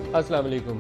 अस्सलाम वालेकुम।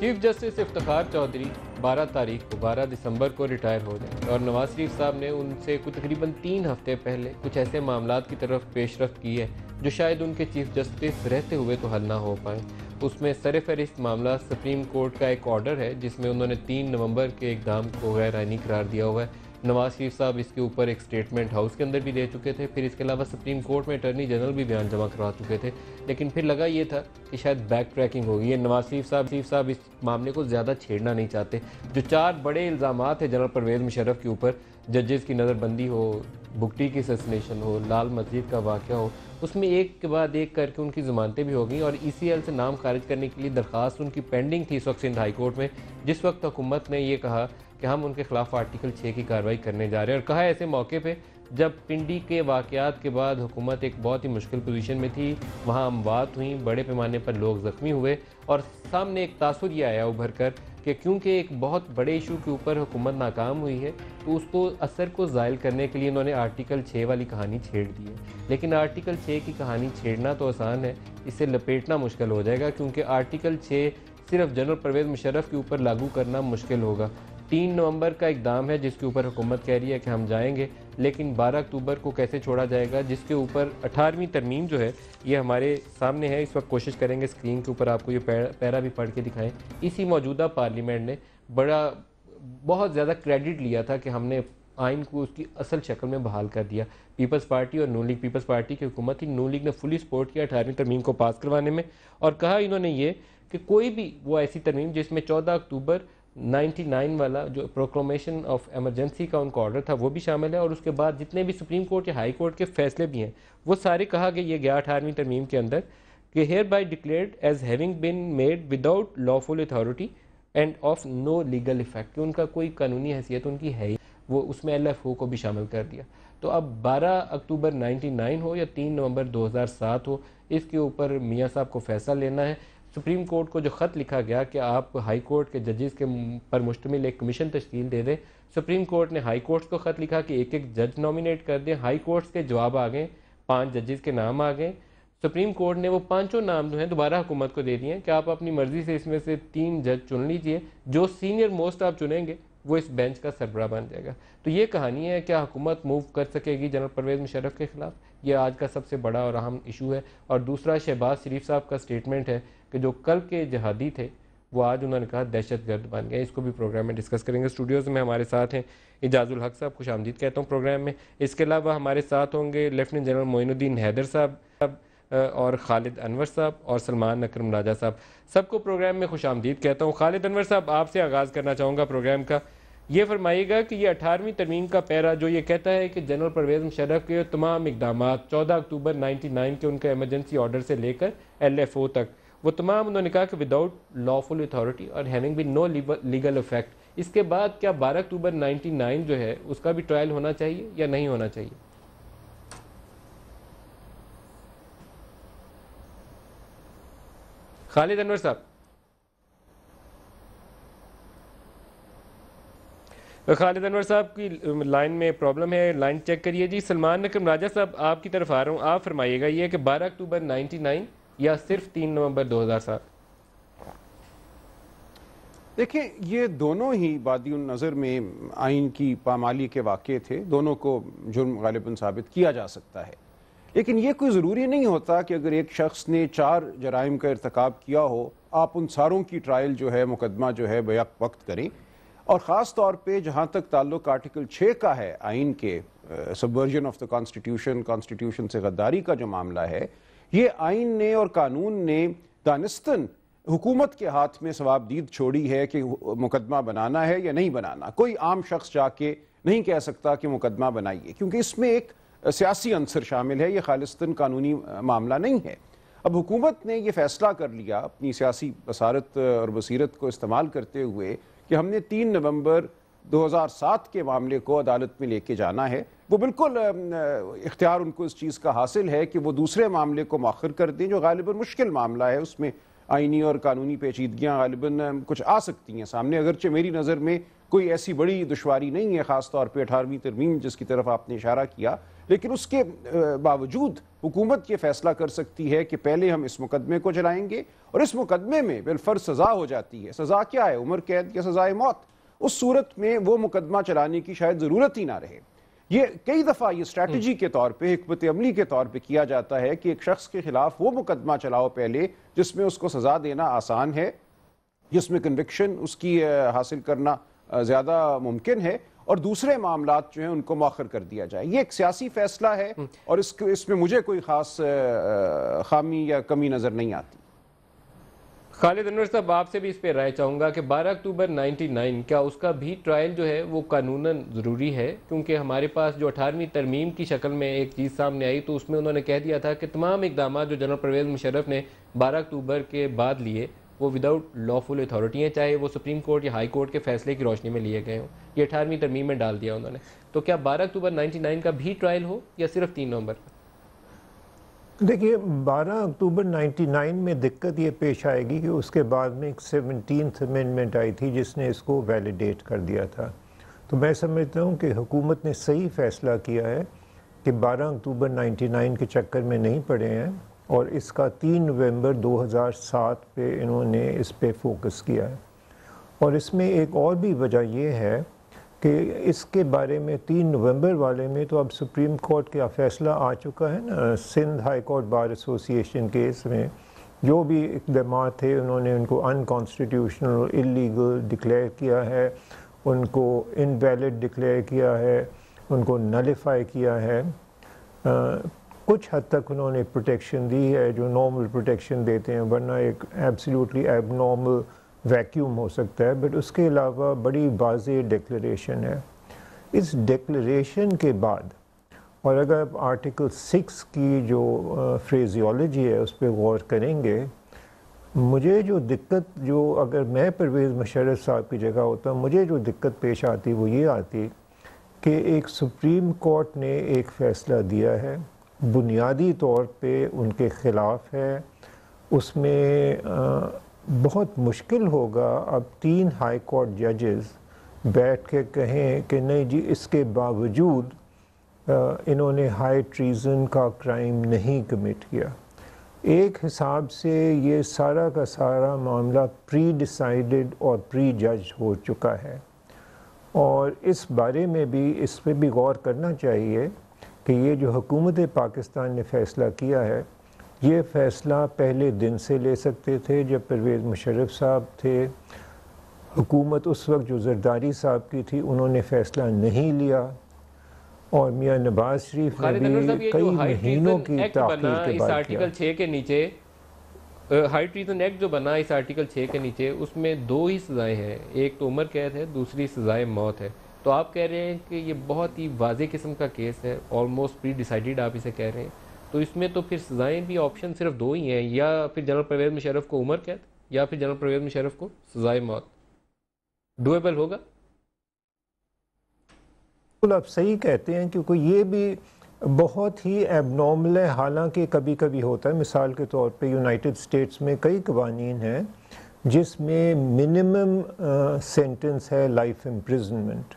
Chief justice Iftikhar Chaudhary 12 दिसंबर को रिटायर हो जाएंगे और नवाज शरीफ साहब ने उनसे कुछ तकरीबन 3 हफ्ते पहले कुछ ऐसे मामलात की तरफ पेशरफ्त की है जो शायद उनके चीफ जस्टिस रहते हुए तो हल ना हो पाए। उसमें सरफहरिस्त मामला सुप्रीम कोर्ट का एक ऑर्डर है जिसमें उन्होंने 3 नवंबर के इक़दाम को गैर आइनी करार दिया हुआ है। नवाज शरीफ साहब इसके ऊपर एक स्टेटमेंट हाउस के अंदर भी दे चुके थे, फिर इसके अलावा सुप्रीम कोर्ट में अटर्नी जनरल भी बयान जमा करवा चुके थे, लेकिन फिर लगा ये था कि शायद बैक ट्रैकिंग होगी। ये नवाज शरीफ साहब इस मामले को ज़्यादा छेड़ना नहीं चाहते। जो 4 बड़े इल्ज़ामात हैं जनरल परवेज़ मुशर्रफ के ऊपर, जजेस की नज़रबंदी हो, बुगटी की असैसिनेशन हो, लाल मस्जिद का वाक़या हो, उसमें एक के बाद एक करके उनकी ज़मानतें भी हो गई और ECL से नाम खारिज करने के लिए दरख्वास्त उनकी पेंडिंग थी इस वक्त सिंध हाई कोर्ट में, जिस वक्त हुकूमत ने ये कहा कि हम उनके खिलाफ आर्टिकल 6 की कार्रवाई करने जा रहे हैं। और कहा ऐसे मौके पे जब पिंडी के वाक़यात के बाद हुकूमत एक बहुत ही मुश्किल पोजीशन में थी, वहाँ अमवात हुई, बड़े पैमाने पर लोग ज़ख्मी हुए और सामने एक तासुर ये आया उभर कर कि क्योंकि एक बहुत बड़े इशू के ऊपर हुकूमत नाकाम हुई है तो उसको असर को ज़ायल करने के लिए इन्होंने आर्टिकल 6 वाली कहानी छेड़ दी है। लेकिन आर्टिकल 6 की कहानी छेड़ना तो आसान है, इसे लपेटना मुश्किल हो जाएगा, क्योंकि आर्टिकल 6 सिर्फ जनरल परवेज़ मुशर्रफ के ऊपर लागू करना मुश्किल होगा। 3 नवंबर का इक़दाम है जिसके ऊपर हुकूमत कह रही है कि हम जाएंगे, लेकिन 12 अक्टूबर को कैसे छोड़ा जाएगा, जिसके ऊपर 18वीं तरमीम जो है ये हमारे सामने है। इस वक्त कोशिश करेंगे स्क्रीन के ऊपर आपको ये पैरा भी पढ़ के दिखाएं। इसी मौजूदा पार्लियामेंट ने बहुत ज़्यादा क्रेडिट लिया था कि हमने आइन को उसकी असल शक्ल में बहाल कर दिया। पीपल्स पार्टी और नून लीग, पीपल्स पार्टी की हुकूमत थी, नून लीग ने फुली सपोर्ट किया 18वीं तरमीम को पास करवाने में और कहा इन्होंने ये कि कोई भी वो ऐसी तरमीम जिसमें 14 अक्टूबर 99 वाला जो प्रोक्लेमेशन ऑफ एमरजेंसी का उनका ऑर्डर था वो भी शामिल है और उसके बाद जितने भी सुप्रीम कोर्ट या हाई कोर्ट के फैसले भी हैं वो सारे कहा कि ये गया 18वीं तरमीम के अंदर कि hereby declared as having been made without lawful authority and of no legal effect, कि उनका कोई कानूनी हैसियत उनकी है ही, वो उसमें LFO को भी शामिल कर दिया। तो अब 12 अक्टूबर 99 हो या 3 नवंबर 2007 हो, इसके ऊपर मियाँ साहब को फैसला लेना है। सुप्रीम कोर्ट को जो ख़त लिखा गया कि आप हाई कोर्ट के जजेस के पर मुश्तमिल एक कमीशन तश्कील दे दें, सुप्रीम कोर्ट ने हाई कोर्ट्स को ख़त लिखा कि एक जज नॉमिनेट कर दें। हाई कोर्ट्स के जवाब आ गए, 5 जजेस के नाम आ गए। सुप्रीम कोर्ट ने वो 5 नाम जो हैं दोबारा हुकूमत को दे दिए कि आप अपनी मर्ज़ी से इसमें से 3 जज चुन लीजिए, जो सीनियर मोस्ट आप चुनेंगे वो इस बेंच का सरबराह बन जाएगा। तो ये कहानी है, क्या हुकूमत मूव कर सकेगी जनरल परवेज़ मुशर्रफ के ख़िलाफ़? ये आज का सबसे बड़ा और अहम इशू है। और दूसरा शहबाज शरीफ साहब का स्टेटमेंट है कि जो कल के जहादी थे वो आज उन्होंने कहा दहशत गर्द बन गए। इसको भी प्रोग्राम में डिस्कस करेंगे। स्टूडियोज़ में हमारे साथ हैं इजाज़ुल हक साहब, खुश आमदीद कहता हूँ प्रोग्राम में। इसके अलावा हमारे साथ होंगे लेफ्टिनेंट जनरल मोइनुद्दीन हैदर साहब और खालिद अनवर साहब और सलमान अकरम राजा साहब, सबको प्रोग्राम में खुश आमदीद कहता हूँ। खालिद अनवर साहब, आपसे आगाज़ करना चाहूँगा प्रोग्राम का। ये फरमाइएगा कि ये 18वीं तरमीम का पैरा जो ये कहता है कि जनरल परवेज़ मुशर्रफ के तमाम इक़दामात 14 अक्टूबर 99 के उनके एमरजेंसी ऑर्डर से लेकर LFO तक, वो तमाम उन्होंने कहा कि विदाउट लॉफुल अथॉरिटी और having been no legal effect, इसके बाद क्या 12 अक्टूबर 99 जो है उसका भी ट्रायल होना चाहिए या नहीं होना चाहिए? खालिद अनवर साहब, खालिद अनवर साहब की लाइन में प्रॉब्लम है, लाइन चेक करिए जी। सलमान अकरम राजा साहब, आपकी तरफ आ रहा हूँ, आप फरमाइएगा ये कि 12 अक्टूबर 99 या सिर्फ 3 नवंबर 2007? देखिए, ये दोनों ही बादी नज़र में आइन की पामाली के वाक़े थे, दोनों को जुर्म गालिबन साबित किया जा सकता है। लेकिन ये कोई ज़रूरी नहीं होता कि अगर एक शख्स ने 4 जराइम का इर्तिकाब किया हो, आप उन सारों की ट्रायल जो है, मुकदमा जो है बैक वक्त करें। और ख़ास तौर पे जहाँ तक ताल्लुक आर्टिकल 6 का है आइन के, subversion of the constitution, constitution से गद्दारी का जो मामला है, ये आइन ने और कानून ने दानिस्तन हुकूमत के हाथ में सवाबदीद छोड़ी है कि मुकदमा बनाना है या नहीं बनाना। कोई आम शख्स जाके नहीं कह सकता कि मुकदमा बनाइए, क्योंकि इसमें एक सियासी अंसर शामिल है, ये खालिस्तन कानूनी मामला नहीं है। अब हुकूमत ने ये फैसला कर लिया अपनी सियासी बसारत और बसीरत को इस्तेमाल करते हुए कि हमने 3 नवंबर 2007 के मामले को अदालत में लेके जाना है। वो बिल्कुल इख्तियार उनको इस चीज़ का हासिल है कि वो दूसरे मामले को मौखर कर दें जो गालिबन मुश्किल मामला है, उसमें आइनी और कानूनी पेचीदगियाँ गालिबन कुछ आ सकती हैं सामने। अगरचे मेरी नज़र में कोई ऐसी बड़ी दुश्वारी नहीं है, ख़ास तौर पर 18वीं तरमीम जिसकी तरफ आपने इशारा किया, लेकिन उसके बावजूद हुकूमत ये फैसला कर सकती है कि पहले हम इस मुकदमे को चलाएंगे, और इस मुकदमे में बिलफर्ज सज़ा हो जाती है। सज़ा क्या है? उम्र कैद या सज़ाए मौत। उस सूरत में वो मुकदमा चलाने की शायद ज़रूरत ही ना रहे। ये कई दफ़ा ये स्ट्रैटेजी के तौर पे, हिकमत अमली के तौर पे किया जाता है कि एक शख्स के खिलाफ वो मुकदमा चलाओ पहले जिसमें उसको सज़ा देना आसान है, जिसमें कन्विक्शन उसकी हासिल करना ज़्यादा मुमकिन है, और दूसरे मामलात जो हैं उनको मौखर कर दिया जाए। ये एक सियासी फैसला है और इसमें मुझे कोई ख़ास खामी या कमी नज़र नहीं आती। खालिद अनवर साहब, आपसे भी इस पर राय चाहूँगा कि 12 अक्टूबर 99 क्या उसका भी ट्रायल जो है वो कानूनन ज़रूरी है? क्योंकि हमारे पास जो 18वीं तरमीम की शक्ल में एक चीज़ सामने आई तो उसमें उन्होंने कह दिया था कि तमाम इकदाम जो जनरल परवेज़ मुशर्रफ ने 12 अक्टूबर के बाद लिए वो विदाउट लॉफुल अथॉरिटी हैं, चाहे वो सुप्रीम कोर्ट या हाई कोर्ट के फैसले की रोशनी में लिए गए हों। ये 18वीं तरमीम में डाल दिया उन्होंने। तो क्या 12 अक्टूबर 99 का भी ट्रायल हो या सिर्फ 3 नवंबर का? देखिए, 12 अक्टूबर 99 में दिक्कत ये पेश आएगी कि उसके बाद में एक 17th अमेंडमेंट आई थी जिसने इसको वैलिडेट कर दिया था। तो मैं समझता हूँ कि हुकूमत ने सही फ़ैसला किया है कि 12 अक्टूबर 99 के चक्कर में नहीं पड़े हैं, और इसका 3 नवंबर 2007 पे इन्होंने इस पे फोकस किया है। और इसमें एक और भी वजह ये है कि इसके बारे में 3 नवंबर वाले में तो अब सुप्रीम कोर्ट का फ़ैसला आ चुका है ना। Sindh high court bar association case में जो भी इक़दाम थे उन्होंने उनको अनकॉन्स्टिट्यूशनल और इलीगल डिक्लेयर किया है, उनको इनवैलिड डिक्लेयर किया है, उनको नलिफाई किया है। कुछ हद तक उन्होंने प्रोटेक्शन दी है जो नॉर्मल प्रोटेक्शन देते हैं, वरना एक एब्सोल्युटली एबनॉर्मल वैक्यूम हो सकता है। बट उसके अलावा बड़ी वाज़ेह डिक्लेरेशन है। इस डिक्लेरेशन के बाद, और अगर आप आर्टिकल 6 की जो फ्रेजियोलॉजी है उस पर गौर करेंगे, मुझे जो दिक्कत, जो अगर मैं परवेज़ मुशर्रफ साहब की जगह होता, मुझे जो दिक्कत पेश आती वो ये आती कि एक सुप्रीम कोर्ट ने एक फ़ैसला दिया है, बुनियादी तौर पे उनके ख़िलाफ़ है, उसमें बहुत मुश्किल होगा अब 3 हाई कोर्ट जजेस बैठ के कहें कि नहीं जी, इसके बावजूद इन्होंने हाई ट्रीज़न का क्राइम नहीं कमिट किया। एक हिसाब से ये सारा का सारा मामला प्री डिसाइडेड और प्री जज हो चुका है, और इस बारे में भी, इस पर भी गौर करना चाहिए कि ये जो हुकूमत पाकिस्तान ने फ़ैसला किया है, ये फ़ैसला पहले दिन से ले सकते थे जब परवेज़ मुशर्रफ साहब थे। हुकूमत उस वक्त जो जरदारी साहब की थी उन्होंने फ़ैसला नहीं लिया, और मियाँ नवाज शरीफ ने भी कई महीनों की ताख़ीर के बाद आर्टिकल 6 के नीचे हाई ट्रीजन एक्ट जो बना इस आर्टिकल 6 के नीचे, उसमें 2 ही सज़ाएँ हैं, एक तो उम्र कैद है, दूसरी सज़ाए मौत है। तो आप कह रहे हैं कि ये बहुत ही वाज़ेह किस्म का केस है, ऑलमोस्ट प्री डिसाइडेड आप इसे कह रहे हैं। तो इसमें तो फिर सज़ाएँ भी ऑप्शन सिर्फ 2 ही हैं, या फिर जनरल परवेज़ मुशर्रफ को उम्र कैद या फिर जनरल परवेज़ मुशर्रफ को सज़ाए मौत। डुएबल होगा? बिल्कुल आप सही कहते हैं, क्योंकि ये भी बहुत ही एबनॉर्मल है। हालांकि कभी कभी होता है, मिसाल के तौर पे यूनाइटेड स्टेट्स में कई कवानीन हैं जिसमें मिनिमम सेंटेंस है लाइफ इम्प्रिजनमेंट,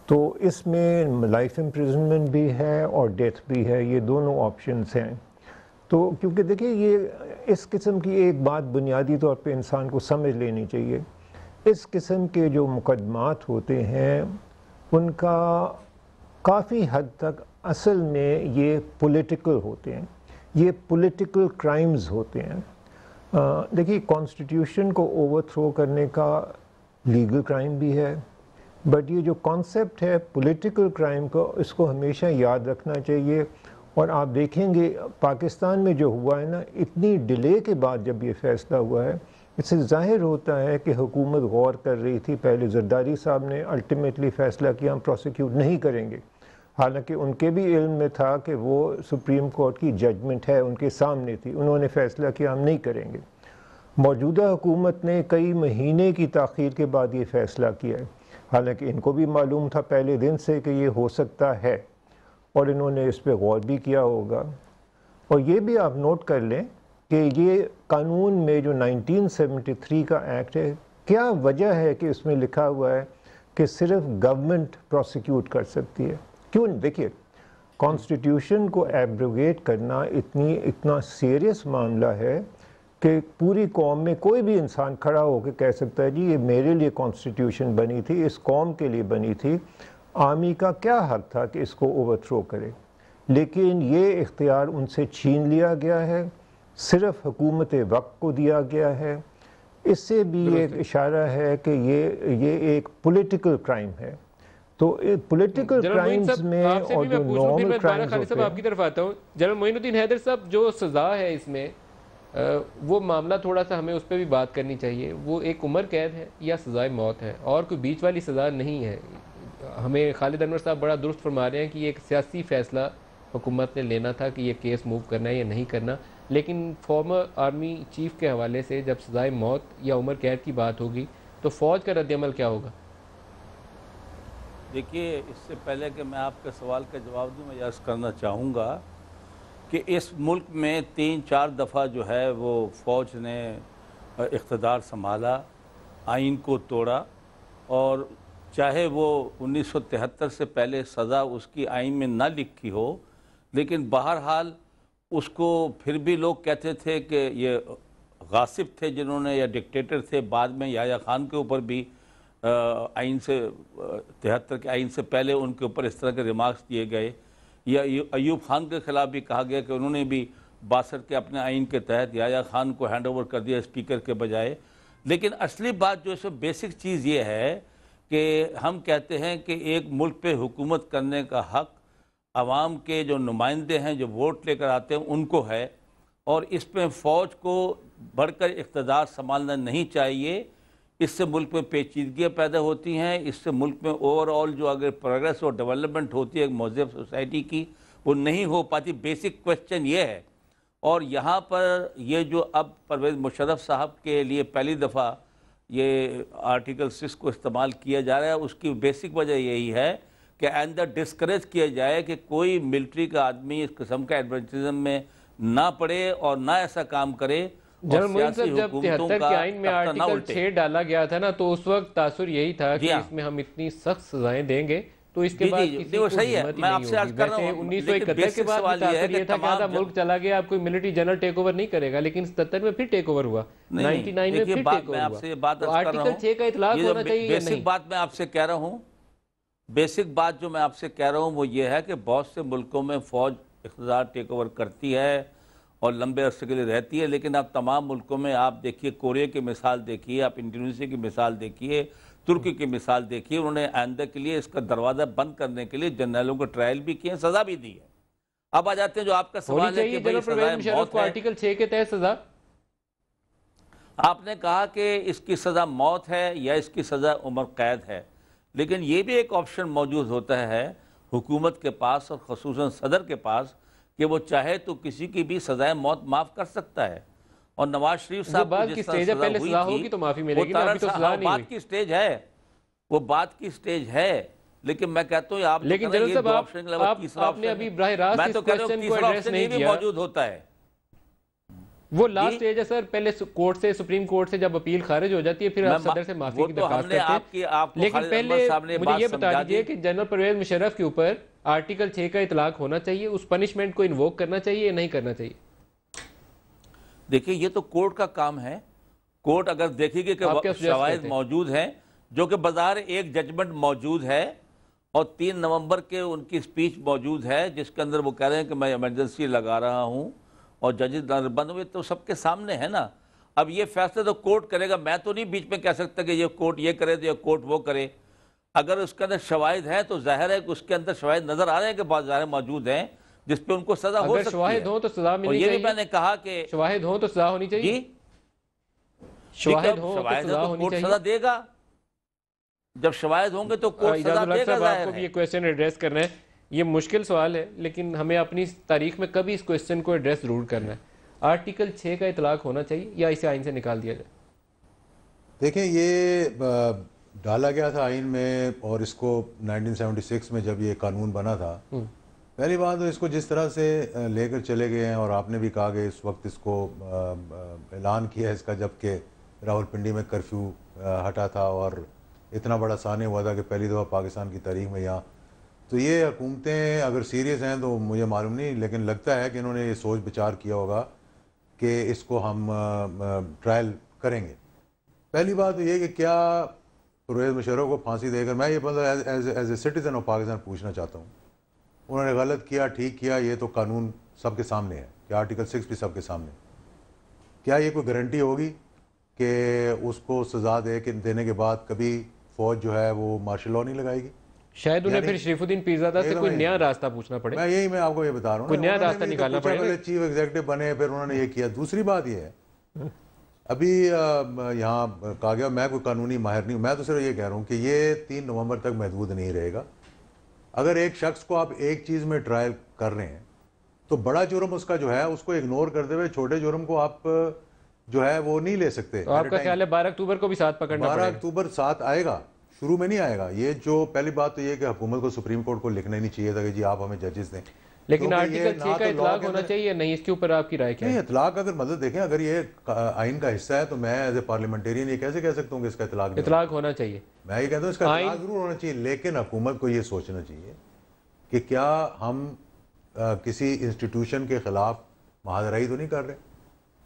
तो इसमें लाइफ इम्प्रिजनमेंट भी है और डेथ भी है, ये दोनों ऑप्शंस हैं। तो क्योंकि देखिए, ये इस किस्म की एक बात बुनियादी तौर पे इंसान को समझ लेनी चाहिए, इस किस्म के जो मुकदमात होते हैं उनका काफ़ी हद तक असल में ये पॉलिटिकल होते हैं, ये पॉलिटिकल क्राइम्स होते हैं। देखिए, कॉन्स्टिट्यूशन को ओवरथ्रो करने का लीगल क्राइम भी है, बट ये जो कॉन्सेप्ट है पॉलिटिकल क्राइम का, इसको हमेशा याद रखना चाहिए। और आप देखेंगे पाकिस्तान में जो हुआ है ना, इतनी डिले के बाद जब ये फ़ैसला हुआ है, इससे ज़ाहिर होता है कि हुकूमत गौर कर रही थी। पहले जरदारी साहब ने अल्टीमेटली फ़ैसला किया हम प्रोसिक्यूट नहीं करेंगे, हालांकि उनके भी इल्म में था कि वो सुप्रीम कोर्ट की जजमेंट है, उनके सामने थी, उन्होंने फ़ैसला किया हम नहीं करेंगे। मौजूदा हुकूमत ने कई महीने की ताख़ीर के बाद ये फ़ैसला किया है, हालांकि इनको भी मालूम था पहले दिन से कि ये हो सकता है, और इन्होंने इस पर गौर भी किया होगा। और ये भी आप नोट कर लें कि ये कानून में जो 1973 का एक्ट है, क्या वजह है कि इसमें लिखा हुआ है कि सिर्फ गवर्नमेंट प्रोसिक्यूट कर सकती है? क्यों? देखिए, कॉन्स्टिट्यूशन को एब्रोगेट करना इतना सीरियस मामला है कि पूरी कौम में कोई भी इंसान खड़ा होकर कह सकता है जी ये मेरे लिए कॉन्स्टिट्यूशन बनी थी, इस कौम के लिए बनी थी, आर्मी का क्या हक था कि इसको ओवरथ्रो करे। लेकिन ये इख्तियार उनसे छीन लिया गया है, सिर्फ हुकूमत वक्त को दिया गया है। इससे भी एक इशारा है कि ये एक पॉलिटिकल क्राइम है। तो पॉलिटिकल क्राइम्स में और जो नॉर्मल क्राइम्स होते हैं, आपकी तरफ आता हूँ जनरल मोइनुद्दीन हैदर साहब, जो सज़ा है इसमें वो मामला थोड़ा सा हमें उस पर भी बात करनी चाहिए। वो एक उम्र कैद है या सज़ाए मौत है, और कोई बीच वाली सज़ा नहीं है। हमें खालिद अनवर साहब बड़ा दुरुस्त फरमा रहे हैं कि ये एक सियासी फ़ैसला हुकूमत ने लेना था कि ये केस मूव करना है या नहीं करना, लेकिन फॉर्मर आर्मी चीफ के हवाले से जब सज़ाए मौत या उम्र कैद की बात होगी तो फ़ौज का रद्दअमल क्या होगा? देखिए, इससे पहले कि मैं आपके सवाल का जवाब दूँ, मैं अर्ज़ करना चाहूँगा कि इस मुल्क में 3-4 दफ़ा जो है वो फ़ौज ने इक़्तिदार संभाला, आइन को तोड़ा, और चाहे वो 1973 से पहले सज़ा उसकी आइन में ना लिखी हो, लेकिन बहरहाल उसको फिर भी लोग कहते थे कि ये गासिब थे जिन्होंने, या डिक्टेटर थे। बाद में याह्या खान के ऊपर भी आइन से 73 के आइन से पहले उनके ऊपर इस तरह के रिमार्क्स दिए गए, या अयूब खान के ख़िलाफ़ भी कहा गया कि उन्होंने भी 62 के अपने आइन के तहत याह्या खान को हैंड ओवर कर दिया स्पीकर के बजाय। लेकिन असली बात जो है बेसिक चीज़ ये है कि हम कहते हैं कि एक मुल्क पे हुकूमत करने का हक़ आवाम के जो नुमाइंदे हैं, जो वोट लेकर आते हैं, उनको है, और इस पर फ़ौज को बढ़कर इक़्तिदार संभालना नहीं चाहिए। इससे मुल्क में पेचीदगियाँ पैदा होती हैं, इससे मुल्क में ओवरऑल जो अगर प्रोग्रेस और डेवलपमेंट होती है एक महज़ब सोसाइटी की, वो नहीं हो पाती। बेसिक क्वेश्चन ये है। और यहाँ पर ये जो अब परवेज़ मुशर्रफ साहब के लिए पहली दफ़ा ये आर्टिकल 6 को इस्तेमाल किया जा रहा है, उसकी बेसिक वजह यही है कि आइंदा डिस्करेज किया जाए कि कोई मिलिट्री का आदमी इस किस्म का एडवेंचरिज्म में ना पड़े और ना ऐसा काम करे। जनरल मोइन साहब, जब 73 के आइन में आर्टिकल 6 डाला गया था ना, तो उस वक्त तासुर यही था कि इसमें हम इतनी सख्त सजाएं देंगे तो इसके बाद किसी को सही है। मैं आपसे अर्ज कर रहा हूं, 1971 के बाद ये था कि आधा मुल्क चला गया, अब कोई मिलिट्री जनरल टेक ओवर नहीं करेगा, लेकिन 77 में फिर टेक ओवर हुआ, 99 में फिर टेक ओवर हुआ। आर्टिकल 6 का इतलाक होना चाहिए। बेसिक बात मैं आपसे कह रहा हूँ, बेसिक बात जो मैं आपसे कह रहा हूँ वो ये है कि बहुत से मुल्कों में फ़ौज इक़्तिदार टेक ओवर करती है और लंबे अरसे के लिए रहती है, लेकिन अब तमाम मुल्कों में आप देखिए, कोरिया की मिसाल देखिए, आप इंडोनेशिया की मिसाल देखिए, तुर्की की मिसाल देखिए, उन्होंने आइंदा के लिए इसका दरवाज़ा बंद करने के लिए जनरलों को ट्रायल भी किए, सज़ा भी दी है। अब आ जाते हैं जो आपका सवाल है कि भाई सज़ा मौत है, आर्टिकल 6 के तहत सज़ा, आपने कहा कि इसकी सज़ा मौत है या इसकी सज़ा उम्र कैद है, लेकिन ये भी एक ऑप्शन मौजूद होता है हुकूमत के पास और ख़ुसूसन सदर के पास कि वो चाहे तो किसी की भी सजाए मौत माफ़ कर सकता है। और नवाज शरीफ साहब बात की स्टेज है, पहले सजा होगी तो माफ़ी मिलेगी, अभी तो सजा नहीं हुई। बात की स्टेज है, वो बात की स्टेज है, लेकिन मैं कहता हूँ आप, लेकिन जनरल साहब आपने अभी बराह रास्त इस क्वेश्चन को एड्रेस नहीं किया। मौजूद होता है वो लास्ट स्टेज है सर, पहले कोर्ट से, सुप्रीम कोर्ट से जब अपील खारिज हो जाती है फिर आप सदर से माफी की दरख्वास्त करते हैं। लेकिन पहले मुझे ये बता दीजिए कि जनरल परवेज मुशर्रफ के ऊपर आर्टिकल 6 का इतलाक होना चाहिए, उस पनिशमेंट को इन्वोक करना चाहिए या नहीं करना चाहिए? देखिए, ये तो कोर्ट का काम है। कोर्ट अगर देखेगी कि शवाहिद मौजूद हैं, जो कि बाजार एक जजमेंट मौजूद है और 3 नवंबर के उनकी स्पीच मौजूद है जिसके अंदर वो कह रहे हैं कि मैं इमरजेंसी लगा रहा हूँ और जजेस बंद हुए, तो सबके सामने है ना। अब ये फैसला तो कोर्ट करेगा, मैं तो नहीं बीच में कह सकता कि ये कोर्ट ये करे तो ये कोर्ट वो करे। अगर उसके अंदर शवाहिद है तो जाहिर है कि उसके अंदर शवाहिद नजर आ रहे हैं कि बहुत ज़ाहिर मौजूद हैं जिस पे उनको सजा हो सकती है। शवाहिद हो तो सजा मिलनी चाहिए। ये भी मैंने कहा कि शवाहिद हो तो सजा होनी चाहिए। शवाहिद हो तो कोर्ट सजा देगा, जब शवाहिद होंगे तो कोर्ट सजा देगा। आपको भी ये क्वेश्चन एड्रेस करना है, ये मुश्किल सवाल है, लेकिन हमें अपनी तारीख में कभी इस क्वेश्चन को एड्रेस जरूर करना है। आर्टिकल 6 का इतलाक होना चाहिए या इसे आइन से निकाल दिया जाए? देखें, ये डाला गया था आइन में और इसको 1976 में जब ये कानून बना था, पहली बात तो इसको जिस तरह से लेकर चले गए हैं, और आपने भी कहा कि इस वक्त इसको ऐलान किया है इसका जबकि रावलपिंडी में कर्फ्यू हटा था और इतना बड़ा साने हुआ था कि पहली दफ़ा पाकिस्तान की तारीख में यहाँ तो ये हुकूमतें अगर सीरियस हैं तो मुझे मालूम नहीं, लेकिन लगता है कि इन्होंने ये सोच विचार किया होगा कि इसको हम ट्रायल करेंगे। पहली बात तो ये कि क्या परवेज़ मुशर्रफ को फांसी देकर, मैं ये मतलब as a citizen of Pakistan पूछना चाहता हूँ, उन्होंने गलत किया ठीक किया, ये तो कानून सबके सामने है कि आर्टिकल 6 भी सबके सामने, क्या ये कोई गारंटी होगी कि उसको सज़ा देने के बाद कभी फ़ौज जो है वो मार्शल लॉ नहीं लगाएगी? शायद उन्हें फिर शरीफुद्दीन पीरज़ादा से कोई नया रास्ता पूछना पड़े। मैं आपको ये बता रहा हूँ, कोई नया रास्ता निकालना पड़ेगा। पहले चीफ एग्जीक्यूटिव बने, फिर उन्होंने ये किया। दूसरी बात ये है, अभी यहाँ कहा गया, मैं कोई कानूनी माहिर नहीं हूँ, मैं तो सिर्फ ये कह रहा हूँ कि ये 3 नवंबर तक महदूद नहीं रहेगा। अगर एक शख्स को आप एक चीज़ में ट्रायल कर रहे हैं तो बड़ा जुर्म उसका जो है उसको इग्नोर करते हुए छोटे जुर्म को आप जो है वो नहीं ले सकते। तो आपका ख्याल है 12 अक्टूबर को भी साथ पकड़ना पड़ेगा? 12 अक्टूबर साथ आएगा, शुरू में नहीं आएगा। ये जो पहली बात तो ये कि हुकूमत को सुप्रीम कोर्ट को लिखना ही नहीं चाहिए था कि जी आप हमें जजेस दें, लेकिन आर्टिकल 6 का इतलाक होना चाहिए नहीं, इसके ऊपर आपकी राय क्या है? नहीं, इतलाक अगर मतलब देखें, अगर ये आइन का हिस्सा है तो मैं एज ए पार्लियामेंटेरियन ये कैसे कह सकता हूँ कि इसका इतलाक होना चाहिए? मैं ये कहता हूँ इसका इतलाक जरूर होना चाहिए, लेकिन हुकूमत को ये सोचना चाहिए कि क्या हम किसी इंस्टीट्यूशन के खिलाफ महाजराई तो नहीं कर रहे,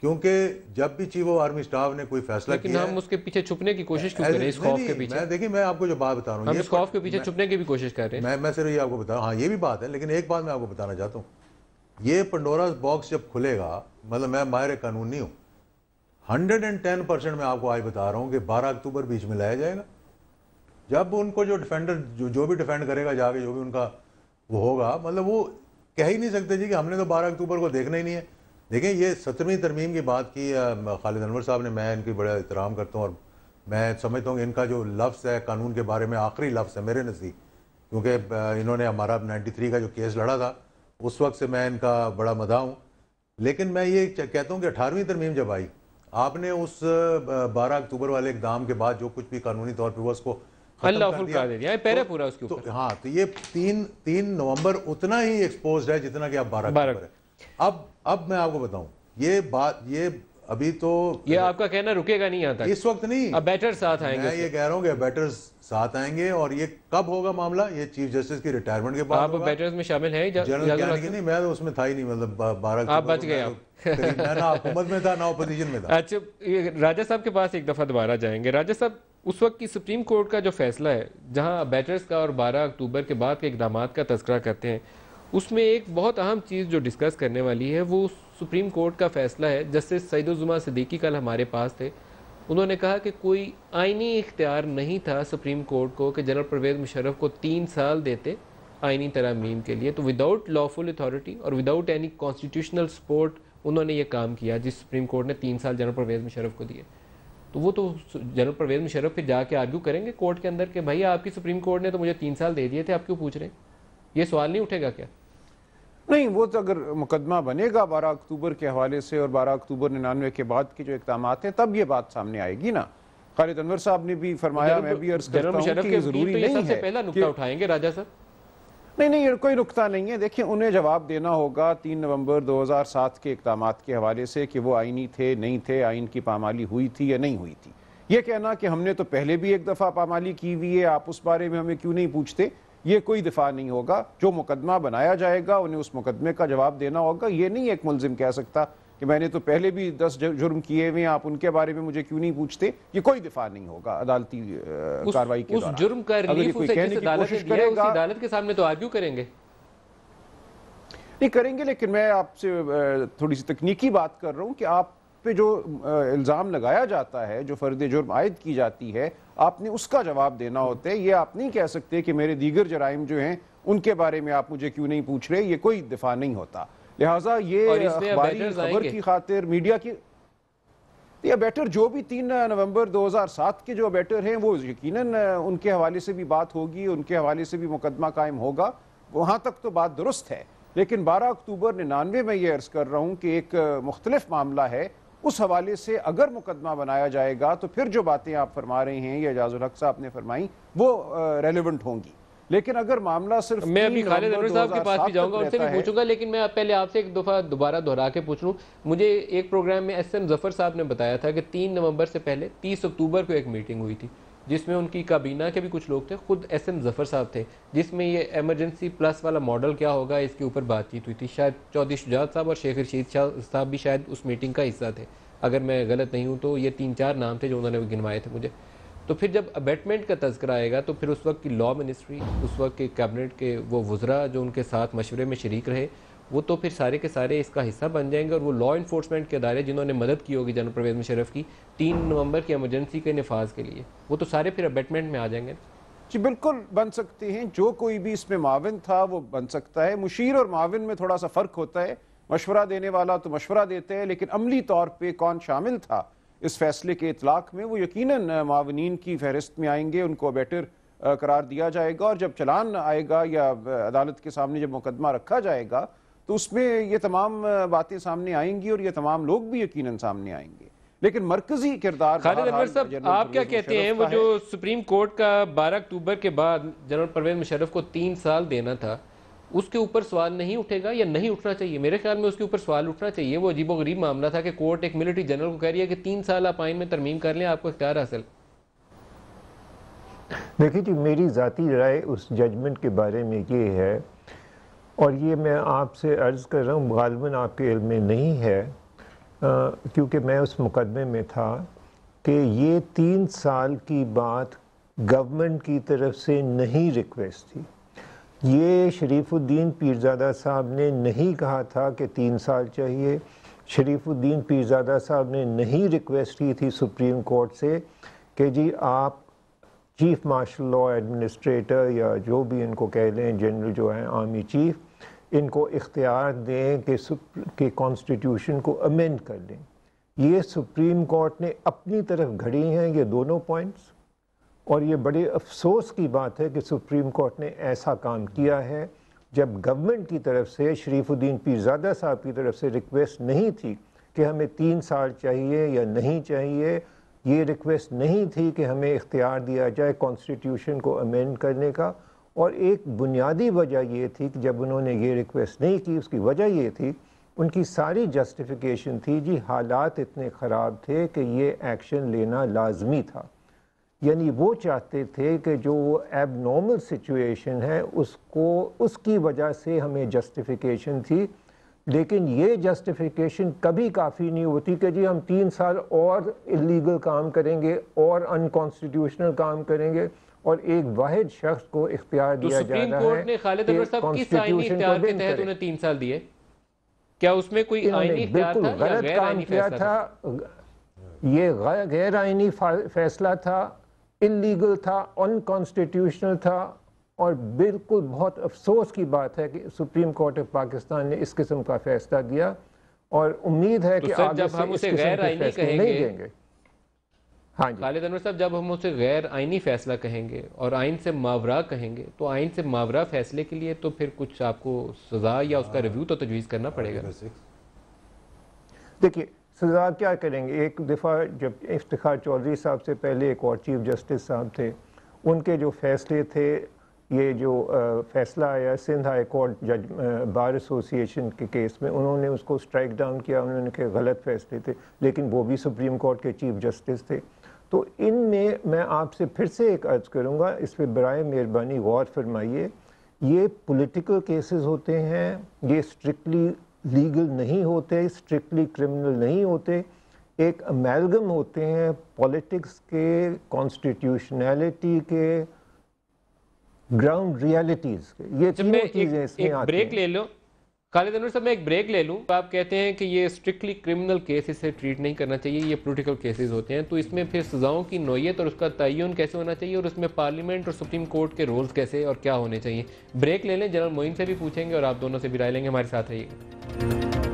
क्योंकि जब भी चीफ ऑफ आर्मी स्टाफ ने कोई फैसला लेकिन किया, हम उसके पीछे छुपने की कोशिश क्यों कर रहे हैं? इस खौफ के पीछे देखिए मैं आपको जो बात बता रहा हूँ, हम इस खौफ के पीछे छुपने की भी कोशिश कर रहे हैं। मैं सिर्फ ये आपको बता रहा हूँ, हाँ ये भी बात है, लेकिन एक बात मैं आपको बताना चाहता हूँ, ये पंडोरास बॉक्स जब खुलेगा, मतलब मैं माहिर कानून नहीं हूँ, 110% मैं आपको आज बता रहा हूँ कि 12 अक्टूबर बीच में लाया जाएगा। जब उनको जो डिफेंडर जो भी डिफेंड करेगा जाके, जो भी उनका वो होगा, मतलब वो कह ही नहीं सकते जी कि हमने तो 12 अक्टूबर को देखना ही नहीं है। देखें, ये 17वीं तरमीम की बात की खालिद अनवर साहब ने, मैं इनकी बड़ा एहतराम करता हूँ और मैं समझता हूँ कि इनका जो लफ्ज़ है कानून के बारे में आखिरी लफ्ज़ है मेरे नज़दीक, क्योंकि इन्होंने हमारा 93 का जो केस लड़ा था उस वक्त से मैं इनका बड़ा मदा हूँ। लेकिन मैं ये कहता हूँ कि 18वीं तरमीम जब आई, आपने उस 12 अक्टूबर वाले इक़दाम के बाद जो कुछ भी कानूनी तौर पर हुआ उसको अनलॉफुल कर दिया, पहले पूरा उसके ऊपर। तो हाँ, तो ये 3 नवंबर उतना ही एक्सपोज्ड है जितना कि अब 12 अक्टूबर है। अब मैं आपको बताऊं, ये बात, ये अभी तो ये आपका कहना रुकेगा नहीं यहाँ तक, इस वक्त नहीं, अब बैटर्स साथ आएंगे। मैं ये कह रहा हूँ कि बैटर्स साथ आएंगे। और ये कब होगा मामला? ये चीफ जस्टिस की रिटायरमेंट के बाद। आप बैटर्स में शामिल हैं? जनरल नहीं, मैं तो उसमें था ही नहीं, मतलब 12 आप बच गए। मैं ना हुकूमत में था ना अपोजिशन में था। अच्छा, राजा साहब के पास एक दफा दोबारा जाएंगे। राजा साहब, उस वक्त की सुप्रीम कोर्ट का जो फैसला है, जहां बैटर्स का और 12 अक्टूबर के बाद के इकदाम का तज़किरा करते हैं, उसमें एक बहुत अहम चीज़ जो डिस्कस करने वाली है वो सुप्रीम कोर्ट का फैसला है। जस्टिस सईदुज़्ज़मा सिद्दीकी कल हमारे पास थे, उन्होंने कहा कि कोई आइनी इख्तियार नहीं था सुप्रीम कोर्ट को कि जनरल परवेज़ मुशर्रफ को 3 साल देते आइनी तरमीम के लिए। तो विदाउट लॉफुल अथॉरिटी और विदाउट एनी कॉन्स्टिट्यूशनल सपोर्ट उन्होंने ये काम किया, जिस सुप्रीम कोर्ट ने 3 साल जनरल परवेज़ मुशर्रफ को दिए। तो वो तो जनरल परवेज़ मुशर्रफ फिर जाके आर्ग्यू करेंगे कोर्ट के अंदर कि भाई आपकी सुप्रीम कोर्ट ने तो मुझे 3 साल दे दिए थे, आप क्यों पूछ रहे हैं? ये सवाल नहीं उठेगा क्या? नहीं, वो तो अगर मुकदमा बनेगा 12 अक्टूबर के हवाले से और 12 अक्टूबर 99 के बाद के जो इकदाम हैं, तब ये बात सामने आएगी ना। खालिद अनवर साहब ने भी फरमाया, मैं भी अर्ज करता हूं कि जरूरी नहीं है। सबसे पहला नुक्ता उठाएंगे राजा साहब। नहीं, ये कोई नुक्ता नहीं है। देखिए, उन्हें जवाब देना होगा 3 नवंबर 2007 के इकदाम के हवाले से कि वो आइनी थे नहीं थे, आइन की पामाली हुई थी या नहीं हुई थी। ये कहना कि हमने तो पहले भी एक दफ़ा पामाली की हुई है, आप उस बारे में हमें क्यों नहीं पूछते, ये कोई दिफा नहीं होगा। जो मुकदमा बनाया जाएगा उन्हें उस मुकदमे का जवाब देना होगा। ये नहीं एक मुलजिम कह सकता कि मैंने तो पहले भी 10 जुर्म किए हुए हैं, आप उनके बारे में मुझे क्यों नहीं पूछते। ये कोई दिफा नहीं होगा अदालती कार्रवाई के दौरान। उस जुर्म का रिलीफ उसे जिस अदालत ने दिया, उस अदालत के सामने तो आर्ग्यू करेंगे नहीं करेंगे। लेकिन मैं आपसे थोड़ी सी तकनीकी बात कर रहा हूँ कि आप पे जो इल्ज़ाम लगाया जाता है, जो फ़र्द जुर्म आयद की जाती है, आपने उसका जवाब देना होता है। ये आप नहीं कह सकते कि मेरे दीगर जराइम जो हैं उनके बारे में आप मुझे क्यों नहीं पूछ रहे। ये कोई दिफा नहीं होता। लिहाजा ये अखबारी खबर की खातिर मीडिया की या बेटर जो भी 3 नवंबर 2007 के जो बेटर हैं वो यकीनन उनके हवाले से भी बात होगी, उनके हवाले से भी मुकदमा कायम होगा, वहाँ तक तो बात दुरुस्त है। लेकिन 12 अक्टूबर 99 में ये अर्ज़ कर रहा हूँ कि एक मुख्तलिफ मामला है। उस हवाले से अगर मुकदमा बनाया जाएगा तो फिर जो बातें आप फरमा रहे हैं या एजाजुल हक साहब ने फरमाई वो रेलेवेंट होंगी। लेकिन अगर मामला सिर्फ मैं अभी खालिद अनवर साहब के पास भी जाऊंगा, उनसे भी पूछूंगा, लेकिन मैं पहले आपसे एक दफ़ा दोबारा दोहरा के पूछ लूँ। मुझे एक प्रोग्राम में SM जफर साहब ने बताया था कि 3 नवंबर से पहले 30 अक्टूबर को एक मीटिंग हुई थी जिसमें उनकी काबीना के भी कुछ लोग थे, खुद SM जफ़र साहब थे, जिसमें ये एमरजेंसी प्लस वाला मॉडल क्या होगा इसके ऊपर बातचीत हुई थी। शायद चौधरी शुजात साहब और शेख रशीद शाह साहब भी शायद उस मीटिंग का हिस्सा थे, अगर मैं गलत नहीं हूँ तो ये 3-4 नाम थे जो उन्होंने गिनवाए थे मुझे। तो फिर जब अबेटमेंट का तज़किरा आएगा तो फिर उस वक्त की लॉ मिनिस्ट्री, उस वक्त के कैबिनेट के वो वज़रा जो उनके साथ मशवरे में शरीक रहे, वो तो फिर सारे के सारे इसका हिस्सा बन जाएंगे। और वो लॉ इन्फोर्समेंट के अदारे जिन्होंने मदद की होगी जनरल परवेज़ मुशर्रफ की 3 नवंबर की एमरजेंसी के नफाज के लिए, वो तो सारे फिर अबेटमेंट में आ जाएंगे। जी बिल्कुल बन सकते हैं, जो कोई भी इसमें माविन था वो बन सकता है। मुशीर और माविन में थोड़ा सा फ़र्क होता है, मशवरा देने वाला तो मशवरा देते हैं, लेकिन अमली तौर पर कौन शामिल था इस फैसले के इतलाक़ में, वो यकीनन मावनीन की फहरिस्त में आएंगे, उनको बेटर करार दिया जाएगा। और जब चलान आएगा या अदालत के सामने जब मुकदमा रखा जाएगा तो उसमें ये तमाम बातें सामने आएंगी और ये तमाम लोग भी यकीनन सामने आएंगे। लेकिन मरकजी किरदार खालिद अनवर साहब, आप क्या कहते हैं, वो जो सुप्रीम कोर्ट का 12 अक्टूबर के बाद जनरल परवेज़ मुशर्रफ को 3 साल देना था, उसके ऊपर सवाल नहीं उठेगा या नहीं उठना चाहिए? मेरे ख्याल में उसके ऊपर सवाल उठना चाहिए। वो अजीबोगरीब मामला था कि कोर्ट एक मिलिट्री जनरल को कह रही है कि 3 साल आप आइन में तरमीम कर लें, आपको इख्तियार हासिल। देखिए जी, मेरी ज़ाती राय उस जजमेंट के बारे में ये है, और ये मैं आपसे अर्ज़ कर रहा हूँ, गालिबन आपके इल्म में नहीं है, क्योंकि मैं उस मुकदमे में था, कि ये 3 साल की बात गवर्नमेंट की तरफ से नहीं रिक्वेस्ट थी। ये शरीफुद्दीन पीरज़ादा साहब ने नहीं कहा था कि 3 साल चाहिए। शरीफुद्दीन पीरज़ादा साहब ने नहीं रिक्वेस्ट की थी सुप्रीम कोर्ट से कि जी आप चीफ मार्शल लॉ एडमिनिस्ट्रेटर या जो भी इनको कह लें, जनरल जो है आर्मी चीफ, इनको इख्तियार दें कि कॉन्स्टिट्यूशन को अमेंड कर दें। ये सुप्रीम कोर्ट ने अपनी तरफ घड़ी हैं ये दोनों पॉइंट्स, और ये बड़े अफसोस की बात है कि सुप्रीम कोर्ट ने ऐसा काम किया है जब गवर्नमेंट की तरफ से, शरीफुद्दीन पीरज़ादा साहब की तरफ से रिक्वेस्ट नहीं थी कि हमें 3 साल चाहिए या नहीं चाहिए। ये रिक्वेस्ट नहीं थी कि हमें इख्तियार दिया जाए कॉन्स्टिट्यूशन को अमेंड करने का। और एक बुनियादी वजह ये थी कि जब उन्होंने ये रिक्वेस्ट नहीं की, उसकी वजह ये थी, उनकी सारी जस्टिफिकेशन थी जी हालात इतने ख़राब थे कि ये एक्शन लेना लाजमी था। यानी वो चाहते थे कि जो एबनॉर्मल सिचुएशन है उसको, उसकी वजह से हमें जस्टिफिकेशन थी। लेकिन ये जस्टिफिकेशन कभी काफ़ी नहीं होती कि जी हम 3 साल और इलीगल काम करेंगे और अनकॉन्स्टिट्यूशनल काम करेंगे और एक वाहिद शख्स को इख्तियार दिया जा रहा है। सुप्रीम कोर्ट ने खालिद अनवर साहब किस आईनी इख्तियार के तहत उन्हें 3 साल दिए? क्या उसमें कोई आईनी इख्तियार था या गैर आईनी फैसला था? ये गैर आईनी फैसला था, इलीगल था, अनकॉन्स्टिट्यूशनल था। और बिल्कुल बहुत अफसोस की बात है कि सुप्रीम कोर्ट ऑफ पाकिस्तान ने इस किस्म का फैसला दिया, और उम्मीद है कि आगे जब हम उसे गैर आईनी कहेंगे, हाँ जी खालिद अनवर साहब, जब हम उसे गैर आईनी फैसला कहेंगे और आइन से मावरा कहेंगे, तो आइन से मावरा फैसले के लिए तो फिर कुछ आपको सजा या उसका रिव्यू तो तजवीज़ करना पड़ेगा। देखिए सजा क्या करेंगे, एक दफ़ा जब इफ्तिखार चौधरी साहब से पहले एक और चीफ जस्टिस साहब थे, उनके जो फैसले थे, ये जो फैसला आया सिंध हाई कोर्ट जज बार एसोसिएशन के केस में, उन्होंने उसको स्ट्राइक डाउन किया, उन्होंने कहा गलत फैसले थे, लेकिन वो भी सुप्रीम कोर्ट के चीफ जस्टिस थे। तो इनमें मैं आपसे फिर से एक अर्ज़ करूँगा, इस पर बराए मेहरबानी गौर फरमाइए, ये पॉलिटिकल केसेस होते हैं, ये स्ट्रिक्टली लीगल नहीं होते, स्ट्रिक्टली क्रिमिनल नहीं होते, एक अमेलगम होते हैं पॉलिटिक्स के, कॉन्स्टिट्यूशनैलिटी के, ग्राउंड रियलिटीज़ के। ये तीनों चीज़ें इसमें आती हैं। ब्रेक ले लो खालिद अनवर साहब, मैं एक ब्रेक ले लूँ। आप कहते हैं कि ये स्ट्रिक्टली क्रिमिनल केस, इसे ट्रीट नहीं करना चाहिए, ये पॉलिटिकल केसेस होते हैं, तो इसमें फिर सज़ाओं की नौयत और उसका तयन कैसे होना चाहिए, और उसमें पार्लियामेंट और सुप्रीम कोर्ट के रोल्स कैसे और क्या होने चाहिए? ब्रेक ले लें, जनरल मोइन से भी पूछेंगे और आप दोनों से भी राय लेंगे। हमारे साथ रहिएगा।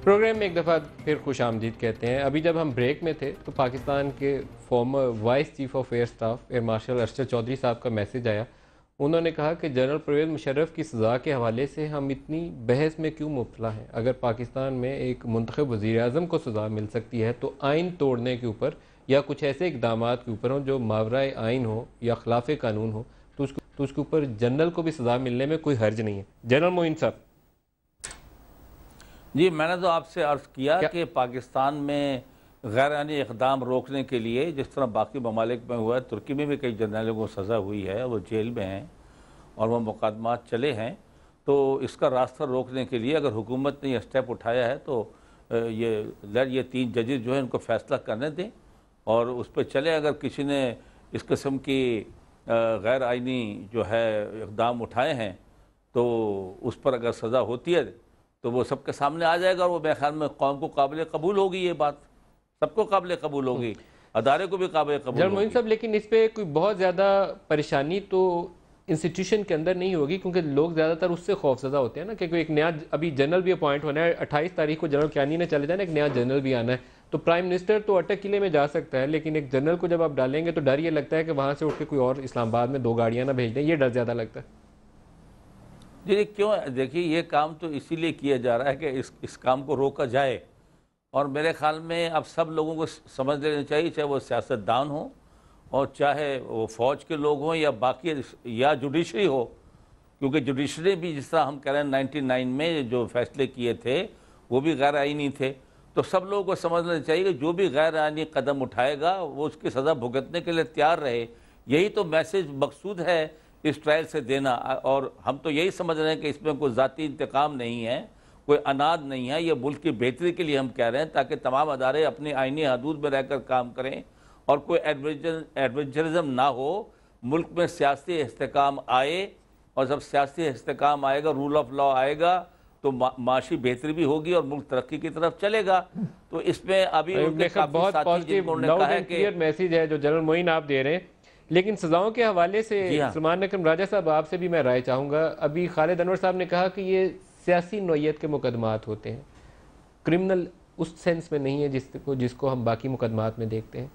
प्रोग्राम में एक दफ़ा फिर खुश आमदीद कहते हैं। अभी जब हम ब्रेक में थे तो पाकिस्तान के former vice chief of air staff air marshal Arshad Chaudhry साहब का मैसेज आया। उन्होंने कहा कि जनरल परवेज़ मुशर्रफ की सज़ा के हवाले से हम इतनी बहस में क्यों मुब्तला हैं। अगर पाकिस्तान में एक मुंतखब वज़ीर-ए-आज़म को सज़ा मिल सकती है तो आइन तोड़ने के ऊपर या कुछ ऐसे इक़दाम के ऊपर हों जो मावराए आइन हो या खिलाफ़ कानून हो तो उसके ऊपर जनरल को भी सज़ा मिलने में कोई हर्ज नहीं है। जनरल मोइन साहब जी, मैंने तो आपसे अर्ज़ किया कि पाकिस्तान में गैर आइनी इक़दाम रोकने के लिए जिस तरह बाकी ममालिक में हुआ है, तुर्की में भी कई जर्नलों को सज़ा हुई है, वो जेल में हैं और वो मुकदमात चले हैं। तो इसका रास्ता रोकने के लिए अगर हुकूमत ने यह स्टेप उठाया है तो ये 3 जजेस जो है इनको फ़ैसला करने दें और उस पर चले। अगर किसी ने इस किस्म की गैर आइनी जो है इक़दाम उठाए हैं तो उस पर अगर सज़ा होती है तो वो सबके सामने आ जाएगा और वो मेरे ख्याल में कौम को काबिल कबूल होगी, ये बात सबको काबिल कबूल होगी, अदारे को भी काबिल कबूल होगी। साहब लेकिन इस पर कोई बहुत ज़्यादा परेशानी तो इंस्टीट्यूशन के अंदर नहीं होगी क्योंकि लोग ज़्यादातर उससे खौफज़दा होते हैं ना, क्योंकि एक नया अभी जनरल भी अपॉइंट होना है। 28 तारीख को जनरल क्यानी ने चले जाना, एक नया जनरल भी आना है। तो प्राइम मिनिस्टर तो अटक किले में जा सकता है लेकिन एक जनरल को जब आप डालेंगे तो डर ये लगता है कि वहाँ से उठ के कोई और इस्लामाबाद में 2 गाड़ियाँ ना भेज दें, ये डर ज़्यादा लगता है। जी क्यों, देखिए ये काम तो इसीलिए किया जा रहा है कि इस काम को रोका जाए और मेरे ख्याल में अब सब लोगों को समझ लेना चाहिए, चाहे वो सियासतदान हो और चाहे वो फ़ौज के लोग हों या बाकी या जुडिशरी हो, क्योंकि जुडिशरी भी जिस तरह हम कह रहे हैं 99 में जो फैसले किए थे वो भी गैर आइनी थे। तो सब लोगों को समझ लेना चाहिए कि जो भी गैर आइनी कदम उठाएगा वो उसकी सज़ा भुगतने के लिए तैयार रहे। यही तो मैसेज मकसूद है इस ट्रायल से देना और हम तो यही समझ रहे हैं कि इसमें कोई ज़ाती इंतकाम नहीं है, कोई अनाद नहीं है, ये मुल्क की बेहतरी के लिए हम कह रहे हैं ताकि तमाम अदारे अपनी आइनी हदूद में रहकर काम करें और कोई एडवेंचरिज्म ना हो, मुल्क में सियासी इस्तेकाम आए और जब सियासी इस्तेकाम आएगा, रूल ऑफ लॉ आएगा तो माशी बेहतरी भी होगी और मुल्क तरक्की की तरफ चलेगा। तो इसमें अभी बहुत पॉजिटिव मैसेज है जो जनरल मोइन आप दे रहे हैं। लेकिन सजाओं के हवाले से सलमान अकरम राजा साहब आपसे भी मैं राय चाहूँगा। अभी खालिद अनवर साहब ने कहा कि ये सियासी नौयत के मुकदमात होते हैं, क्रिमिनल उस सेंस में नहीं है जिसको हम बाकी मुकदमात में देखते हैं।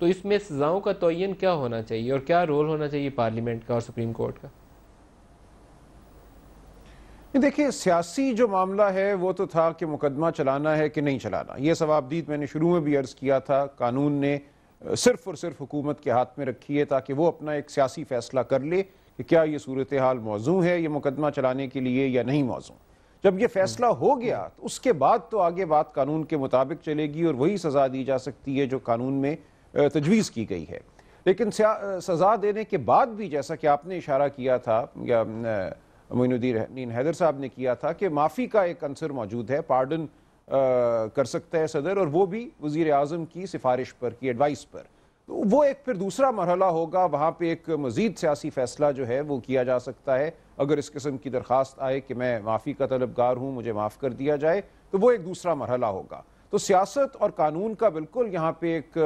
तो इसमें सजाओं का तयन क्या होना चाहिए और क्या रोल होना चाहिए पार्लियामेंट का और सुप्रीम कोर्ट का? देखिए, सियासी जो मामला है वो तो था कि मुकदमा चलाना है कि नहीं चलाना। ये सवाबदीद मैंने शुरू में भी अर्ज़ किया था, कानून ने सिर्फ और सिर्फ हुकूमत के हाथ में रखी है ताकि वो अपना एक सियासी फैसला कर ले कि क्या ये सूरत हाल मौजू है ये मुकदमा चलाने के लिए या नहीं मौजू। जब ये फैसला हो गया तो उसके बाद तो आगे बात कानून के मुताबिक चलेगी और वही सज़ा दी जा सकती है जो कानून में तजवीज़ की गई है। लेकिन सज़ा देने के बाद भी जैसा कि आपने इशारा किया था या मोइनुद्दीन हैदर साहब ने किया था कि माफ़ी का एक अंसर मौजूद है, पार्डन कर सकता है सदर और वो भी वज़ीर आज़म की सिफारिश पर, की एडवाइस पर। तो वो एक फिर दूसरा मरहला होगा, वहाँ पे एक मज़ीद सियासी फ़ैसला जो है वो किया जा सकता है। अगर इस किस्म की दरख्वास्त आए कि मैं माफ़ी का तलबगार हूँ, मुझे माफ़ कर दिया जाए, तो वो एक दूसरा मरहला होगा। तो सियासत और कानून का बिल्कुल यहाँ पे एक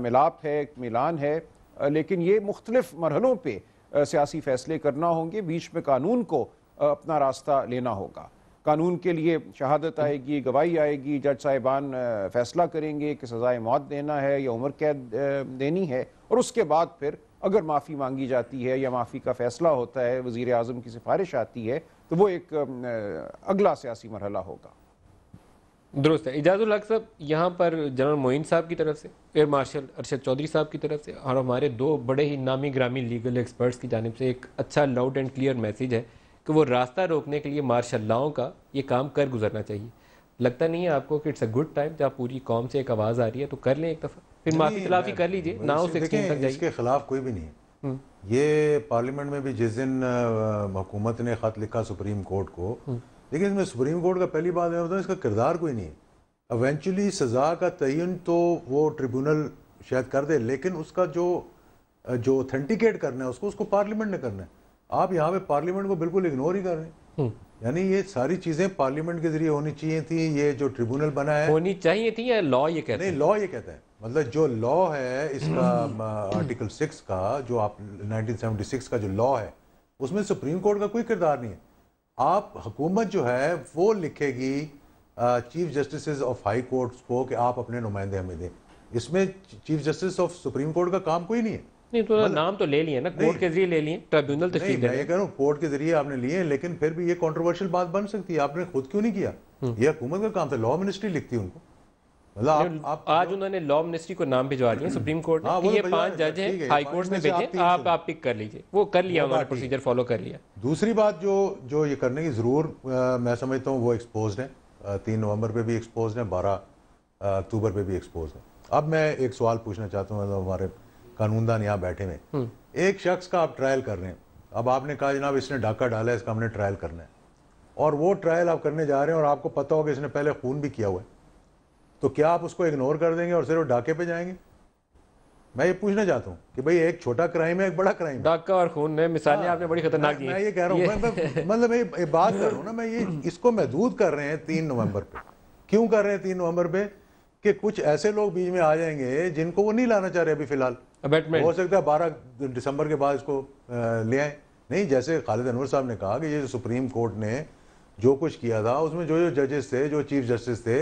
मिलाप है, एक मिलान है, लेकिन ये मुख्तलिफ मरहलों पर सियासी फ़ैसले करना होंगे। बीच में कानून को अपना रास्ता लेना होगा। कानून के लिए शहादत आएगी, गवाही आएगी, जज साहिबान फैसला करेंगे कि सज़ाए मौत देना है या उम्र कैद देनी है और उसके बाद फिर अगर माफ़ी मांगी जाती है या माफ़ी का फ़ैसला होता है, वज़ीर आज़म की सिफारिश आती है, तो वो एक अगला सियासी मरहला होगा। दुरुस्त है। इजाज़ुल हक साहब, यहाँ पर जनरल मोइन साहब की तरफ से, एयर मार्शल अरशद चौधरी साहब की तरफ से और हमारे 2 बड़े ही नामी ग्रामी लीगल एक्सपर्ट्स की जानिब से एक अच्छा लाउड एंड क्लियर मैसेज है कि वो रास्ता रोकने के लिए मार्शल लॉ का ये काम कर गुजरना चाहिए। लगता नहीं है आपको कि इट्स अ गुड टाइम जब पूरी कौम से एक आवाज़ आ रही है तो कर लें एक दफ़ा, फिर माफ़ी तलाफ़ी कर लीजिए, नाउ 16 तक जाइए। इसके खिलाफ कोई भी नहीं है। ये पार्लियामेंट में भी जिस दिन हुकूमत ने ख़त लिखा सुप्रीम कोर्ट को, लेकिन इसमें सुप्रीम कोर्ट का पहली बात है इसका किरदार कोई नहीं है। इवेंचुअली सज़ा का तयन तो वो ट्रिब्यूनल शायद कर दे, लेकिन उसका जो ऑथेंटिकेट करना है उसको पार्लियामेंट ने करना है। आप यहाँ पे पार्लियामेंट को बिल्कुल इग्नोर ही कर रहे हैं। यानी ये सारी चीज़ें पार्लियामेंट के जरिए होनी चाहिए थी। ये जो ट्रिब्यूनल बना है होनी चाहिए थी या लॉ ये कहता है? नहीं, लॉ ये कहता है, मतलब जो लॉ है इसका आर्टिकल 6 का, जो आप 1976 का जो लॉ है उसमें सुप्रीम कोर्ट का कोई किरदार नहीं है। आप हुकूमत जो है वो लिखेगी chief justice of high courts को कि आप अपने नुमाइंदे हमें दें। इसमें chief justice of supreme court का काम कोई नहीं है। नहीं तो नाम तो ले लिए ना, कोर्ट के जरिए ले लिए, ट्रिब्यूनल नहीं, तश्कील मैं ये कह रहा हूँ कोर्ट के जरिए आपने लिए, लेकिन फिर भी ये कंट्रोवर्शियल बात बन सकती है, आपने खुद क्यों नहीं किया? ये हुकूमत का काम था, लॉ मिनिस्ट्री लिखती है उनको। मतलब आप आज उन्होंने लॉ मिनिस्ट्री को नाम भिजवा दिए सुप्रीम कोर्ट ने कि ये 5 जज हैं, हाई कोर्ट में भेजें, आप पिक कर लीजिए। वो कर लिया, उन्होंने प्रोसीजर फॉलो कर लिया। दूसरी बात जो ये करने की जरूर मैं समझता हूँ वो एक्सपोज है, 3 नवंबर पे भी एक्सपोज है, 12 अक्टूबर पे भी एक्सपोज है। अब मैं एक सवाल पूछना चाहता हूँ, हमारे कानूनदान यहाँ बैठे हुए, एक शख्स का आप ट्रायल कर रहे हैं, अब आपने कहा जनाब इसने डाका डाला है, इसका हमने ट्रायल करना है, और वो ट्रायल आप करने जा रहे हैं और आपको पता होगा इसने पहले खून भी किया हुआ है, तो क्या आप उसको इग्नोर कर देंगे और सिर्फ डाके पे जाएंगे? मैं ये पूछना चाहता हूँ कि भाई एक छोटा क्राइम है, एक बड़ा क्राइम है। डाका और खून ने मिसालें आपने बड़ी खतरनाक दी। मैं ये कह रहा हूँ, मतलब मैं ये बात कर रहा हूँ ना, मैं ये इसको महदूद कर रहे हैं 3 नवंबर पे। क्यों कर रहे हैं 3 नवंबर पे? कि कुछ ऐसे लोग बीच में आ जाएंगे जिनको वो नहीं लाना चाह रहे अभी फिलहाल, हो सकता है 12 दिसंबर के बाद इसको ले आए। नहीं, जैसे खालिद अनवर साहब ने कहा कि ये सुप्रीम कोर्ट ने जो कुछ किया था उसमें जो जजेस थे, जो चीफ जस्टिस थे,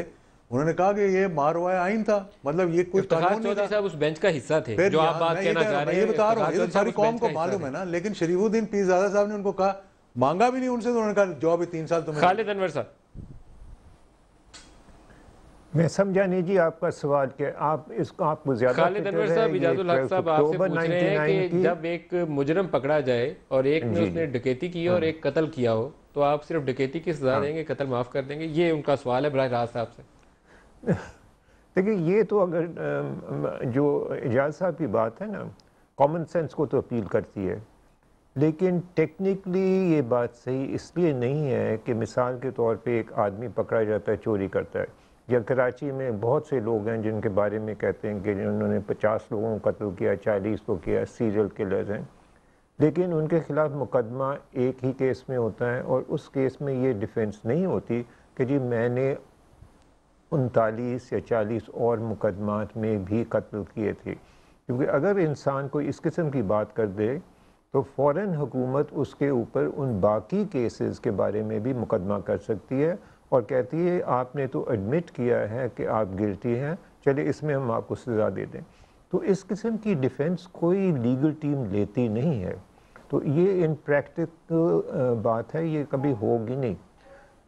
उन्होंने कहा कि ये मारवाया आइन था, मतलब ये कुछ कानून नहीं था। साहब उस बेंच का हिस्सा थे, जो आप बात कहना चाह रहे हैं। ये बता रहा हूँ, ये तो सारी कौम को मालूम है ना, लेकिन शरीफुद्दीन पीरजादा साहब ने उनको कहा, मांगा भी नहीं उनसे, तो उन्होंने कहा जो अभी 3 साल तुम्हें। खालिद अनवर साहब, मैं समझा नहीं जी आपका सवाल क्या, आप इसको आपको ज्यादा खालिद अनवर साहब, इजाजुल हक साहब आपसे पूछ रहे हैं कि जब एक मुजरम पकड़ा जाए और एक ने उसने डकैती की और एक कत्ल किया हो, तो आप सिर्फ डकैती की सजा देंगे, कत्ल माफ कर देंगे? ये उनका सवाल है बराह रास्त साहब से। देखिए, ये तो अगर जो एजाज साहब की बात है ना, कॉमन सेंस को तो अपील करती है, लेकिन टेक्निकली ये बात सही इसलिए नहीं है कि मिसाल के तौर पे एक आदमी पकड़ा जाता है चोरी करता है, या कराची में बहुत से लोग हैं जिनके बारे में कहते हैं कि उन्होंने 50 लोगों को कत्ल किया, 40 को किया, सीरियल किलर्स हैं, लेकिन उनके खिलाफ मुकदमा एक ही केस में होता है और उस केस में ये डिफेंस नहीं होती कि जी मैंने 39 या 40 और मुकदमात में भी कत्ल किए थे। क्योंकि अगर इंसान कोई इस किस्म की बात कर दे तो फ़ौरन हुकूमत उसके ऊपर उन बाकी केसेस के बारे में भी मुकदमा कर सकती है और कहती है आपने तो एडमिट किया है कि आप गिल्टी हैं, चलिए इसमें हम आपको सज़ा दे दें। तो इस किस्म की डिफेंस कोई लीगल टीम लेती नहीं है, तो ये इन प्रैक्टिकल बात है, ये कभी होगी नहीं।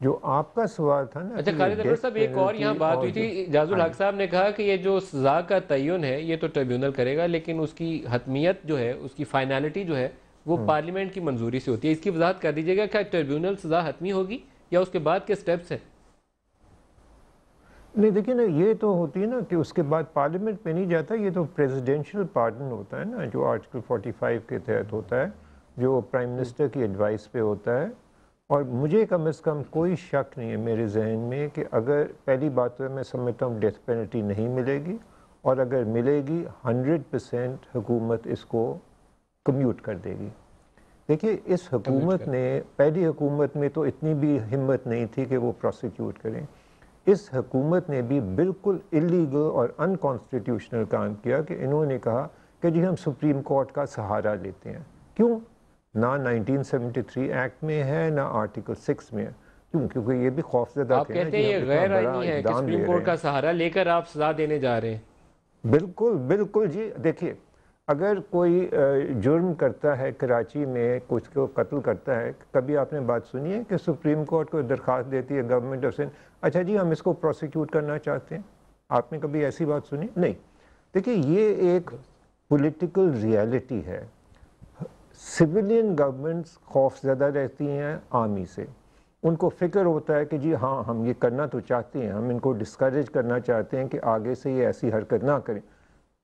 जो आपका सवाल था ना, अच्छा खालिद अनवर साहब, एक और यहाँ बात हुई थी, इजाजुल हक साहब ने कहा कि ये जो सज़ा का तयन है ये तो ट्रिब्यूनल करेगा, लेकिन उसकी हतमियत जो है, उसकी फाइनलिटी जो है वो पार्लियामेंट की मंजूरी से होती है। इसकी वजाहत कर दीजिएगा, क्या ट्रिब्यूनल सज़ा हतमी होगी या उसके बाद के स्टेप्स हैं? नहीं, देखिए ना, ये तो होती है ना कि उसके बाद पार्लियामेंट में नहीं जाता, ये तो प्रेसिडेंशियल पार्डन होता है ना, जो आर्टिकल 45 के तहत होता है, जो प्राइम मिनिस्टर की एडवाइस पे होता है। और मुझे कम से कम कोई शक नहीं है मेरे जहन में कि अगर पहली बात तो मैं समझता हूँ डेथ पेनल्टी नहीं मिलेगी, और अगर मिलेगी 100% हुकूमत इसको कम्यूट कर देगी। देखिए, इस हुकूमत ने, पहली हुकूमत में तो इतनी भी हिम्मत नहीं थी कि वो प्रोसिक्यूट करें। इस हुकूमत ने भी बिल्कुल इलीगल और अनकॉन्स्टिट्यूशनल काम किया कि इन्होंने कहा कि जी हम सुप्रीम कोर्ट का सहारा लेते हैं। क्यों? ना 1973 एक्ट में है, ना आर्टिकल 6 में है। क्यों? क्योंकि ये भी खौफजदा आप कहते हैं ये गैर आईनी है कि सुप्रीम कोर्ट का सहारा लेकर आप सजा देने जा रहे हैं? बिल्कुल बिल्कुल जी। देखिए, अगर कोई जुर्म करता है, कराची में कुछ को कत्ल करता है, कभी आपने बात सुनी है कि सुप्रीम कोर्ट को दरख्वास्त देती है गवर्नमेंट ऑफ सिंध, अच्छा जी हम इसको प्रोसिक्यूट करना चाहते हैं? आपने कभी ऐसी बात सुनी? नहीं। देखिए, ये एक पॉलिटिकल रियलिटी है। सिविलियन गवर्नमेंट्स खौफज़दा रहती हैं आर्मी से, उनको फ़िक्र होता है कि जी हाँ हम ये करना तो चाहते हैं, हम इनको डिस्करेज करना चाहते हैं कि आगे से ये ऐसी हरकत ना करें,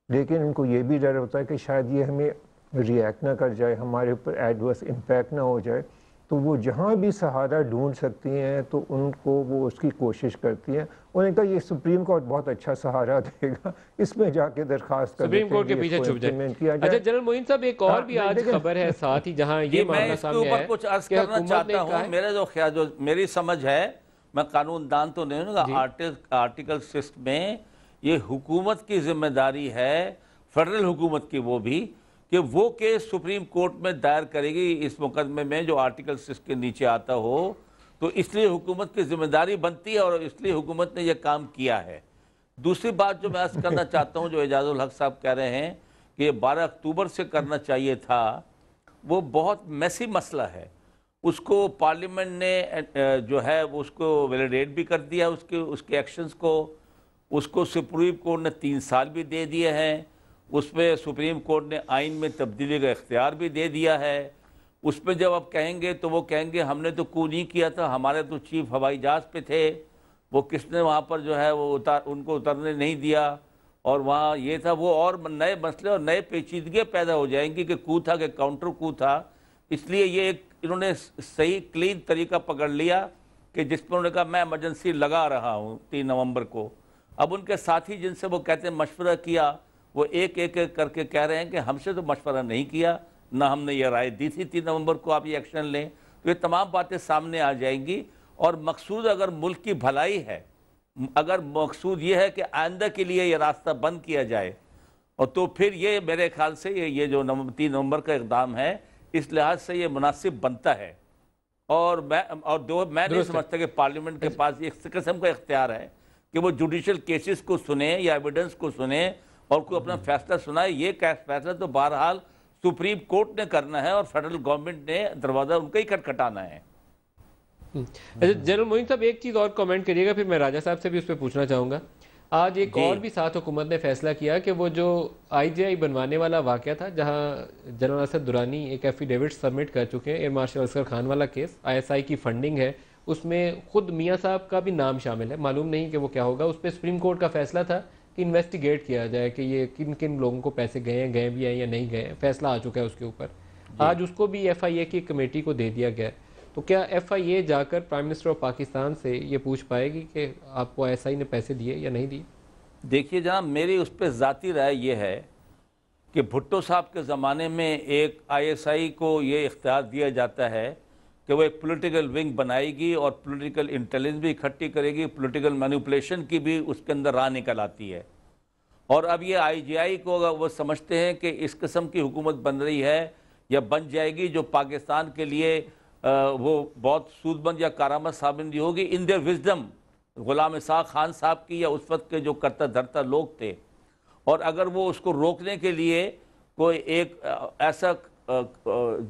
लेकिन उनको ये भी डर होता है कि शायद ये हमें रिएक्ट ना कर जाए, हमारे ऊपर एडवर्स इम्पैक्ट ना हो जाए। तो वो जहाँ भी सहारा ढूंढ सकती हैं तो उनको वो उसकी कोशिश करती हैं। उन्हें कहा ये सुप्रीम कोर्ट बहुत अच्छा सहारा देगा, इसमें जाके दरखास्त कर सुप्रीम कोर्ट के पीछे छुप जाए। अच्छा जनरल मोइन साहब, एक और भी आज खबर है साथ ही जहाँ ये मामला सामने है, कुछ अर्ज करना चाहता हूँ। मेरा जो ख्याल, जो मेरी समझ है, मैं कानूनदान तो नहीं हूँ, आर्टिकल 6 में ये हुकूमत की जिम्मेदारी है, फेडरल हुकूमत की, वो भी कि वो केस सुप्रीम कोर्ट में दायर करेगी इस मुकदमे में जो आर्टिकल 6 के नीचे आता हो, तो इसलिए हुकूमत की जिम्मेदारी बनती है और इसलिए हुकूमत ने यह काम किया है। दूसरी बात जो मैं अर्ज करना चाहता हूँ, जो एजाजुल हक साहब कह रहे हैं कि ये 12 अक्टूबर से करना चाहिए था, वो बहुत मैसी मसला है। उसको पार्लियामेंट ने जो है उसको वैलिडेट भी कर दिया, उसके एक्शंस को। उसको सुप्रीम कोर्ट ने 3 साल भी दे दिए हैं। उसमें सुप्रीम कोर्ट ने आइन में तब्दीली का इख्तियार भी दे दिया है। उसमें जब आप कहेंगे तो वो कहेंगे हमने तो कू नहीं किया था, हमारे तो चीफ हवाई जहाज़ पे थे, वो किसने वहाँ पर जो है वो उनको उतरने नहीं दिया, और वहाँ ये था वो, और नए मसले और नए पेचीदगियाँ पैदा हो जाएंगी कि कू था कि काउंटर कू था। इसलिए ये एक इन्होंने सही क्लीन तरीका पकड़ लिया कि जिस पर उन्होंने कहा मैं इमरजेंसी लगा रहा हूँ 3 नवंबर को। अब उनके साथी जिनसे वो कहते हैं मशवरा किया, वो एक एक करके कह रहे हैं कि हमसे तो मशवरा नहीं किया, ना हमने ये राय दी थी 3 नवंबर को आप ये एक्शन लें। तो ये तमाम बातें सामने आ जाएंगी। और मकसूद अगर मुल्क की भलाई है, अगर मकसूद ये है कि आइंदा के लिए ये रास्ता बंद किया जाए, और तो फिर ये मेरे ख्याल से ये जो 3 नवंबर का इक़दाम है, इस लिहाज से ये मुनासिब बनता है। और मैं नहीं समझता कि पार्लियामेंट के पास इस किस्म का इख्तियार है कि वो जुडिशल केसेस को सुने या एविडेंस को सुने और कोई अपना फैसला सुनाए। ये फैसला तो बहरहाल सुप्रीम कोर्ट ने करना है और फेडरल गवर्नमेंट ने दरवाज़ा उनका ही खटखटाना है। जनरल मोइन साहब, एक चीज़ और कमेंट करिएगा, फिर मैं राजा साहब से भी उस पर पूछना चाहूँगा। आज एक और भी साथ हुकूमत ने फैसला किया कि वो जो IGI बनवाने वाला वाक़या था, जहाँ जनरल असद दुरानी एक एफिडेविट सबमिट कर चुके हैं, एयर मार्शल असगर खान वाला केस, ISI की फंडिंग है, उसमें खुद मियाँ साहब का भी नाम शामिल है। मालूम नहीं कि वो क्या होगा। उस पर सुप्रीम कोर्ट का फैसला था कि इन्वेस्टिगेट किया जाए कि ये किन किन लोगों को पैसे गए भी हैं या नहीं गए। फैसला आ चुका है उसके ऊपर। आज उसको भी FIA की कमेटी को दे दिया गया है। तो क्या FIA जाकर प्राइम मिनिस्टर ऑफ पाकिस्तान से ये पूछ पाएगी कि आपको ISI ने पैसे दिए या नहीं दिए? देखिए जनाब, मेरी उस पर ज़ाती राय ये है कि भुट्टो साहब के ज़माने में एक ISI को ये इख्तियार दिया जाता है कि वो एक पॉलिटिकल विंग बनाएगी और पॉलिटिकल इंटेलिजेंस भी इकट्ठी करेगी, पॉलिटिकल मैनिपुलेशन की भी उसके अंदर राह निकल आती है। और अब ये IGI को वो समझते हैं कि इस किस्म की हुकूमत बन रही है या बन जाएगी जो पाकिस्तान के लिए वो बहुत सूदमंद या कारामद साबित नहीं होगी। In their wisdom Ghulam Ishaq Khan साहब की या उस वक्त के जो करता धरता लोग थे, और अगर वो उसको रोकने के लिए कोई एक ऐसा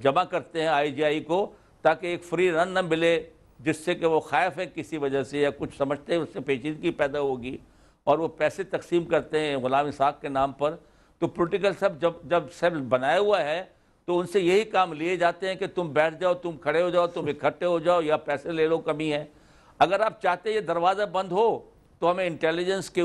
जमा करते हैं IGI को ताकि एक फ्री रन न मिले, जिससे कि वो खैफ है किसी वजह से या कुछ समझते हैं उससे पेचीदगी पैदा होगी, और वो पैसे तकसीम करते हैं गुलाम इसाक के नाम पर। तो पॉलिटिकल सब जब सेल बनाया हुआ है तो उनसे यही काम लिए जाते हैं कि तुम बैठ जाओ, तुम खड़े हो जाओ, तुम इकट्ठे हो जाओ या पैसे ले लो, कमी है। अगर आप चाहते ये दरवाज़ा बंद हो तो हमें इंटेलिजेंस के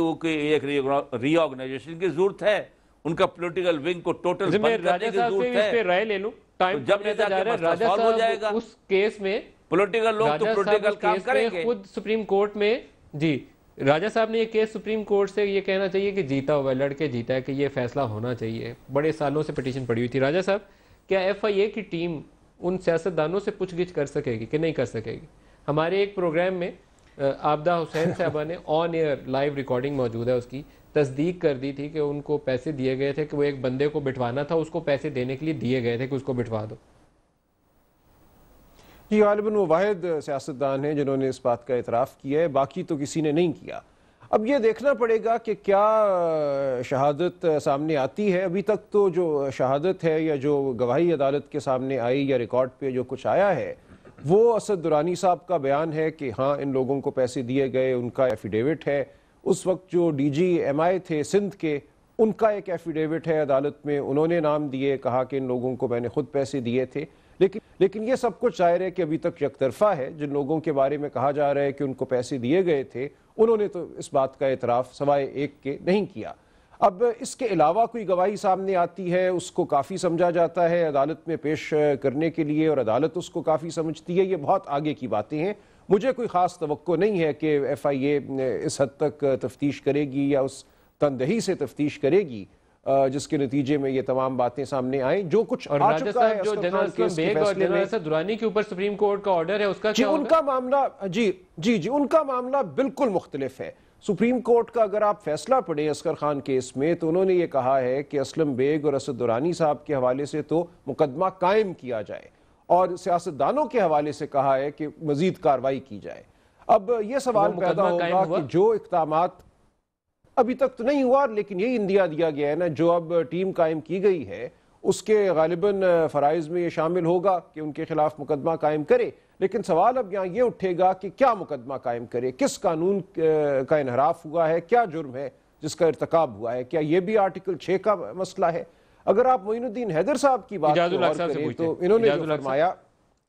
एक रीऑर्गेनाइजेशन की जरूरत है, उनका पॉलिटिकल विंग को टोटल बंद करने की जरूरत है। राय ले लूं, टाइम जब राजा हो जाएगा उस केस में पॉलिटिकल लोग तो पॉलिटिकल काम करेंगे। खुद सुप्रीम कोर्ट में जी राजा साहब ने ये केस सुप्रीम कोर्ट से ये कहना चाहिए कि जीता हुआ लड़के जीता है कि ये फैसला होना चाहिए। बड़े सालों से पिटीशन पड़ी हुई थी। राजा साहब, क्या FIA की टीम उन सियासतदानों से पूछगिछ कर सकेगी कि नहीं कर सकेगी? हमारे एक प्रोग्राम में आबदा हुसैन साहबा ने ऑन एयर लाइव रिकॉर्डिंग मौजूद है, उसकी तस्दीक कर दी थी कि उनको पैसे दिए गए थे, कि वो एक बंदे को बिठवाना था, उसको पैसे देने के लिए दिए गए थे कि उसको बिठवा दो। जी, गालिबन वो वाहिद सियासतदान हैं जिन्होंने इस बात का एतराफ़ किया है, बाकी तो किसी ने नहीं किया। अब ये देखना पड़ेगा कि क्या शहादत सामने आती है। अभी तक तो जो शहादत है या जो गवाही अदालत के सामने आई या रिकॉर्ड पे जो कुछ आया है, वो असद दुरानी साहब का बयान है कि हाँ इन लोगों को पैसे दिए गए, उनका एफिडेविट है। उस वक्त जो DG MI थे सिंध के, उनका एक एफिडेविट है अदालत में, उन्होंने नाम दिए, कहा कि इन लोगों को मैंने खुद पैसे दिए थे। लेकिन ये सब कुछ जाहिर है कि अभी तक यकतरफा है। जिन लोगों के बारे में कहा जा रहा है कि उनको पैसे दिए गए थे, उन्होंने तो इस बात का एतराफ़ सवाए एक के नहीं किया। अब इसके अलावा कोई गवाही सामने आती है, उसको काफ़ी समझा जाता है अदालत में पेश करने के लिए, और अदालत उसको काफ़ी समझती है। ये बहुत आगे की बातें हैं। मुझे कोई ख़ास तवक्को नहीं है कि FIA इस हद तक तफ्तीश करेगी या उस तनदही से तफ्तीश करेगी जिसके नतीजे में ये तमाम बातें सामने आए। जो कुछ आ चुका है, जो जनरल बेग और जनरल असद दुरानी के ऊपर सुप्रीम कोर्ट का ऑर्डर है, उसका क्या होगा? उनका मामला जी उनका मामला बिल्कुल मुख्तलिफ है। सुप्रीम कोर्ट का अगर आप फैसला पढ़ें असगर खान केस में, तो उन्होंने ये कहा है कि असलम बेग और असद दुरानी साहब के हवाले से तो मुकदमा कायम किया जाए, और सियासतदानों के हवाले से कहा है कि मजीद कार्रवाई की जाए। अब यह सवाल पैदा होगा कि जो इक़दामात अभी तक तो नहीं हुआ, लेकिन यही इंदिया दिया गया है ना, जो अब टीम कायम की गई है उसके गालिबन फ़राइज़ में ये शामिल होगा कि उनके खिलाफ मुकदमा कायम करे। लेकिन सवाल अब यहाँ ये उठेगा कि क्या मुकदमा कायम करे, किस कानून का इनहराफ हुआ है, क्या जुर्म है जिसका इर्तकाब हुआ है, क्या ये भी आर्टिकल 6 का मसला है। अगर आप मोइनुद्दीन हैदर साहब की बात करें तो इन्होंने जो फरमाया,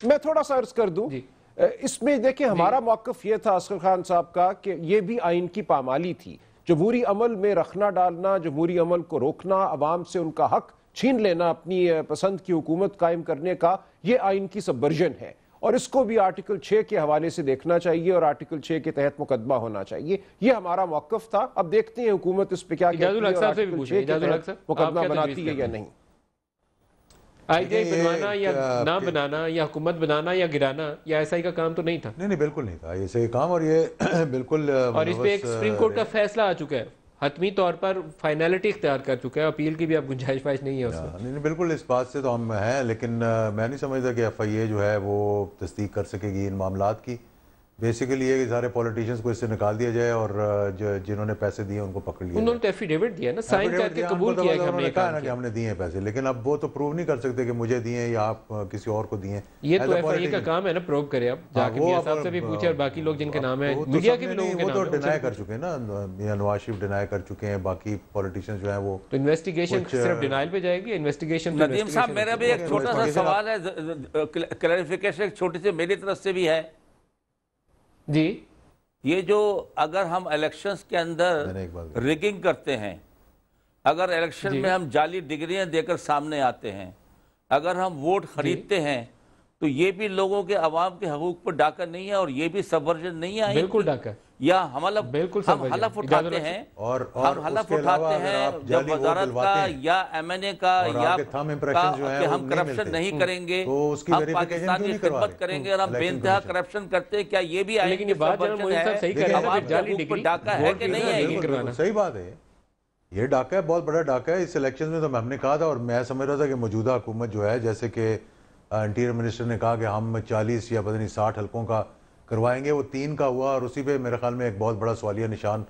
मैं थोड़ा सा अर्ज कर दूं, इसमें देखिए हमारा मौक़िफ़ ये था असगर खान साहब का कि ये भी आइन की पामाली थी। जमहूरी अमल में रखना डालना, जमहूरी अमल को रोकना, अवाम से उनका हक छीन लेना अपनी पसंद की हुकूमत कायम करने का, ये आइन की सबवर्जन है और इसको भी आर्टिकल 6 के हवाले से देखना चाहिए और आर्टिकल 6 के तहत मुकदमा होना चाहिए। ये हमारा मौक़िफ़ था। अब देखते हैं हुकूमत इस पे क्या कहती है, आर्टिकल 6 के तहत मुकदमा बनाती है या नहीं। आईजीआई बनवाना या ना बनाना या हुकूमत बनाना या गिराना, या ऐसा ही का काम तो नहीं था। नहीं, बिल्कुल नहीं था ये सही काम, और ये बिल्कुल और इस पे एक सुप्रीम कोर्ट का फैसला आ चुका है, हतमी तौर पर फाइनलिटी इख्तियार कर चुका है, अपील की भी अब गुंजाइश नहीं है उसमें। नहीं, बिल्कुल इस बात से तो हम हैं, लेकिन मैं नहीं समझता कि FIA जो है वो तस्दीक कर सकेगी इन मामलात की। बेसिकली ये सारे पॉलिटिशियंस को इससे निकाल दिया जाए और जिन्होंने पैसे दिए उनको पकड़ लिया। उन्होंने तो एफिडेविट दिया ना, साइन करके कबूल किया कि हमने कहा ना कि हमने दिए पैसे, लेकिन अब वो तो प्रूव नहीं कर सकते कि मुझे दिए या आप किसी और को दिए। ये तो FIA का काम है ना, प्रूव करे। अब जाके मियां साहब से भी पूछे और बाकी लोग जिनके नाम है, मीडिया के भी लोगों के नाम है, वो तो डिनाई कर चुके हैं ना, मियां नवाज शरीफ डिनाई कर चुके हैं, बाकी पॉलिटिशियंस जो है वो। तो इन्वेस्टिगेशन सिर्फ डिनाइल पे जाएगी, इन्वेस्टिगेशन। नदीम साहब, मेरा भी एक छोटा सा सवाल है, क्लैरिफिकेशन एक छोटी सी मेरी तरफ से भी है जी। ये जो अगर हम इलेक्शंस के अंदर रिगिंग करते हैं, अगर इलेक्शन में हम जाली डिग्रियां देकर सामने आते हैं, अगर हम वोट खरीदते हैं, तो ये भी लोगों के अवाम के हकूक पर डाका नहीं है और ये भी सबवर्जन नहीं है। बिल्कुल डाका, या हम हलफ उठाते हैं और हम हलफ उठाते हैं जब वजारत का या MNA का या कि हम करप्शन नहीं करेंगे, हम पाकिस्तान की खिदमत करेंगे और हम बेइंतहा करप्शन करते हैं, क्या ये भी डाका है कि नहीं है? सही बात है, ये डाका है, बहुत बड़ा डाका है। इस इलेक्शन में तो हमने कहा था और मैं समझ रहा था कि मौजूदा हुकूमत जो है, जैसे कि इंटीरियर मिनिस्टर ने कहा कि हम 40 या पता नहीं 60 हल्कों का करवाएंगे, वो 3 का हुआ और उसी पे मेरे ख्याल में एक बहुत बड़ा सवालिया निशान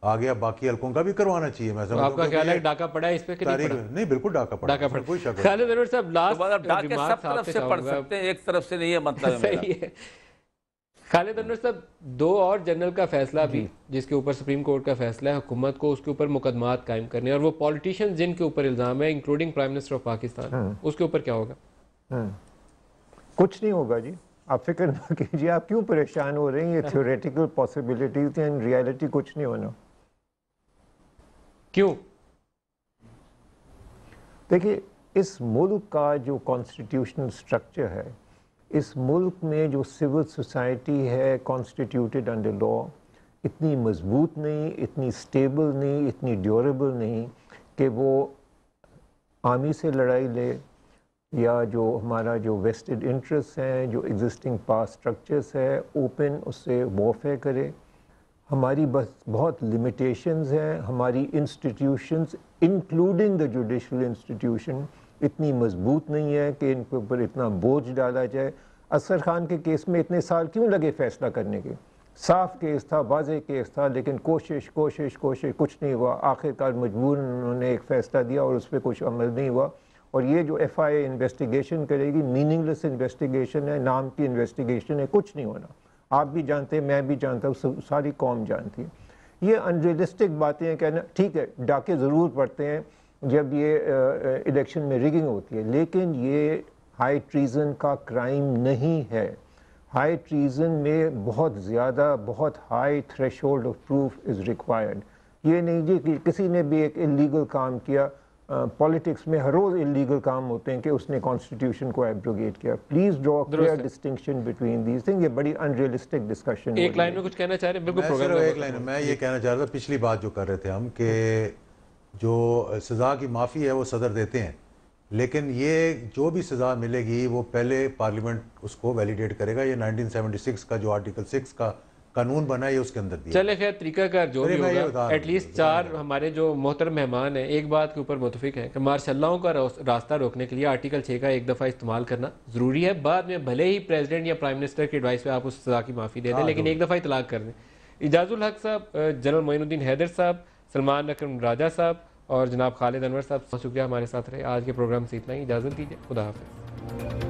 आ गया। बाकी हल्कों का भी करवाना चाहिए। मैं समझता हूं आपका ख्याल है डाका पड़ा है इस पे कि नहीं पड़ा? नहीं, बिल्कुल डाका पड़ा, कोई शक नहीं। खालिद अनवर साहब, लास्ट डाके सब तरफ से पड़ सकते हैं, एक तरफ से नहीं है, मतलब सही है। खालिद अनवर साहब, 2 और जनरल का फैसला भी, जिसके ऊपर सुप्रीम कोर्ट का फैसला है हुकूमत को उसके ऊपर मुकदमात कायम करने, और वो पॉलिटिशियन जिनके ऊपर इल्जाम है, including prime minister of Pakistan, उसके ऊपर क्या होगा? कुछ नहीं होगा जी, आप फिक्र ना कीजिए। आप क्यों परेशान हो रहे हैं? ये थ्योरेटिकल पॉसिबिलिटीज हैं, इन रियलिटी कुछ नहीं होना। क्यों? देखिए, इस मुल्क का जो कॉन्स्टिट्यूशनल स्ट्रक्चर है, इस मुल्क में जो सिविल सोसाइटी है कॉन्स्टिट्यूटेड अंडर लॉ, इतनी मजबूत नहीं, इतनी स्टेबल नहीं, इतनी ड्यूरेबल नहीं कि वो आर्मी से लड़ाई ले या जो हमारा जो वेस्टेड इंटरेस्ट हैं, जो एग्जिस्टिंग पावर स्ट्रक्चर्स है, ओपन उससे वॉरफेयर करे। हमारी बस बहुत लिमिटेशंस हैं। हमारी institutions including the judicial institution इतनी मजबूत नहीं है कि इनके ऊपर इतना बोझ डाला जाए। असगर खान के केस में इतने साल क्यों लगे फैसला करने के? साफ केस था, वाज़ेह केस था, लेकिन कोशिश कुछ नहीं हुआ। आखिरकार मजबूर उन्होंने एक फ़ैसला दिया और उस पर कुछ अमल नहीं हुआ। और ये जो FIA इन्वेस्टिगेशन करेगी, मीनिंगलेस इन्वेस्टिगेशन है, नाम की इन्वेस्टिगेशन है, कुछ नहीं होना। आप भी जानते हैं, मैं भी जानता हूँ, सारी कौम जानती है। ये अनरियलिस्टिक बातें हैं कहना। ठीक है, डाके ज़रूर पड़ते हैं जब ये इलेक्शन में रिगिंग होती है, लेकिन ये हाई ट्रीज़न का क्राइम नहीं है। हाई ट्रीज़न में बहुत ज़्यादा, बहुत high threshold of proof is required. ये नहीं जी कि किसी ने भी एक इलीगल काम किया। पॉलिटिक्स में हर रोज़ इलीगल काम होते हैं कि उसने कॉन्स्टिट्यूशन को एब्रोगेट किया। Please draw clear distinction between these things. ये बड़ी अनरियलिस्टिक डिस्कशन। एक लाइन में कुछ कहना चाह रहे हैं? बिल्कुल, एक लाइन में मैं ये कहना चाह रहा था, पिछली बात जो कर रहे थे हम, कि जो सज़ा की माफ़ी है वो सदर देते हैं, लेकिन ये जो भी सज़ा मिलेगी वो पहले पार्लियामेंट उसको वैलिडेट करेगा। ये 1976 का जो आर्टिकल 6 का कानून बना है उसके अंदर दिया। चले खैर, तरीकाकार जो भी होगा, एटलीस्ट 4 हमारे जो मोहतरम मेहमान हैं एक बात के ऊपर मुतफिक है कि मार्शल्लाओं का रास्ता रोकने के लिए आर्टिकल 6 का एक दफ़ा इस्तेमाल करना ज़रूरी है। बाद में भले ही प्रेसिडेंट या प्राइम मिनिस्टर की एडवाइस पे आप उस सज़ा की माफ़ी दे दें, लेकिन एक दफ़ा इतलाक कर दें। इजाज़ुल हक साहब, जनरल मोइनुद्दीन हैदर साहब, सलमान अकरम राजा साहब और जनाब खालिद अनवर साहब, बहुत शुक्रिया हमारे साथ रहे। आज के प्रोग्राम से इतना ही, इजाज़त दीजिए, खुदा हाफिज़।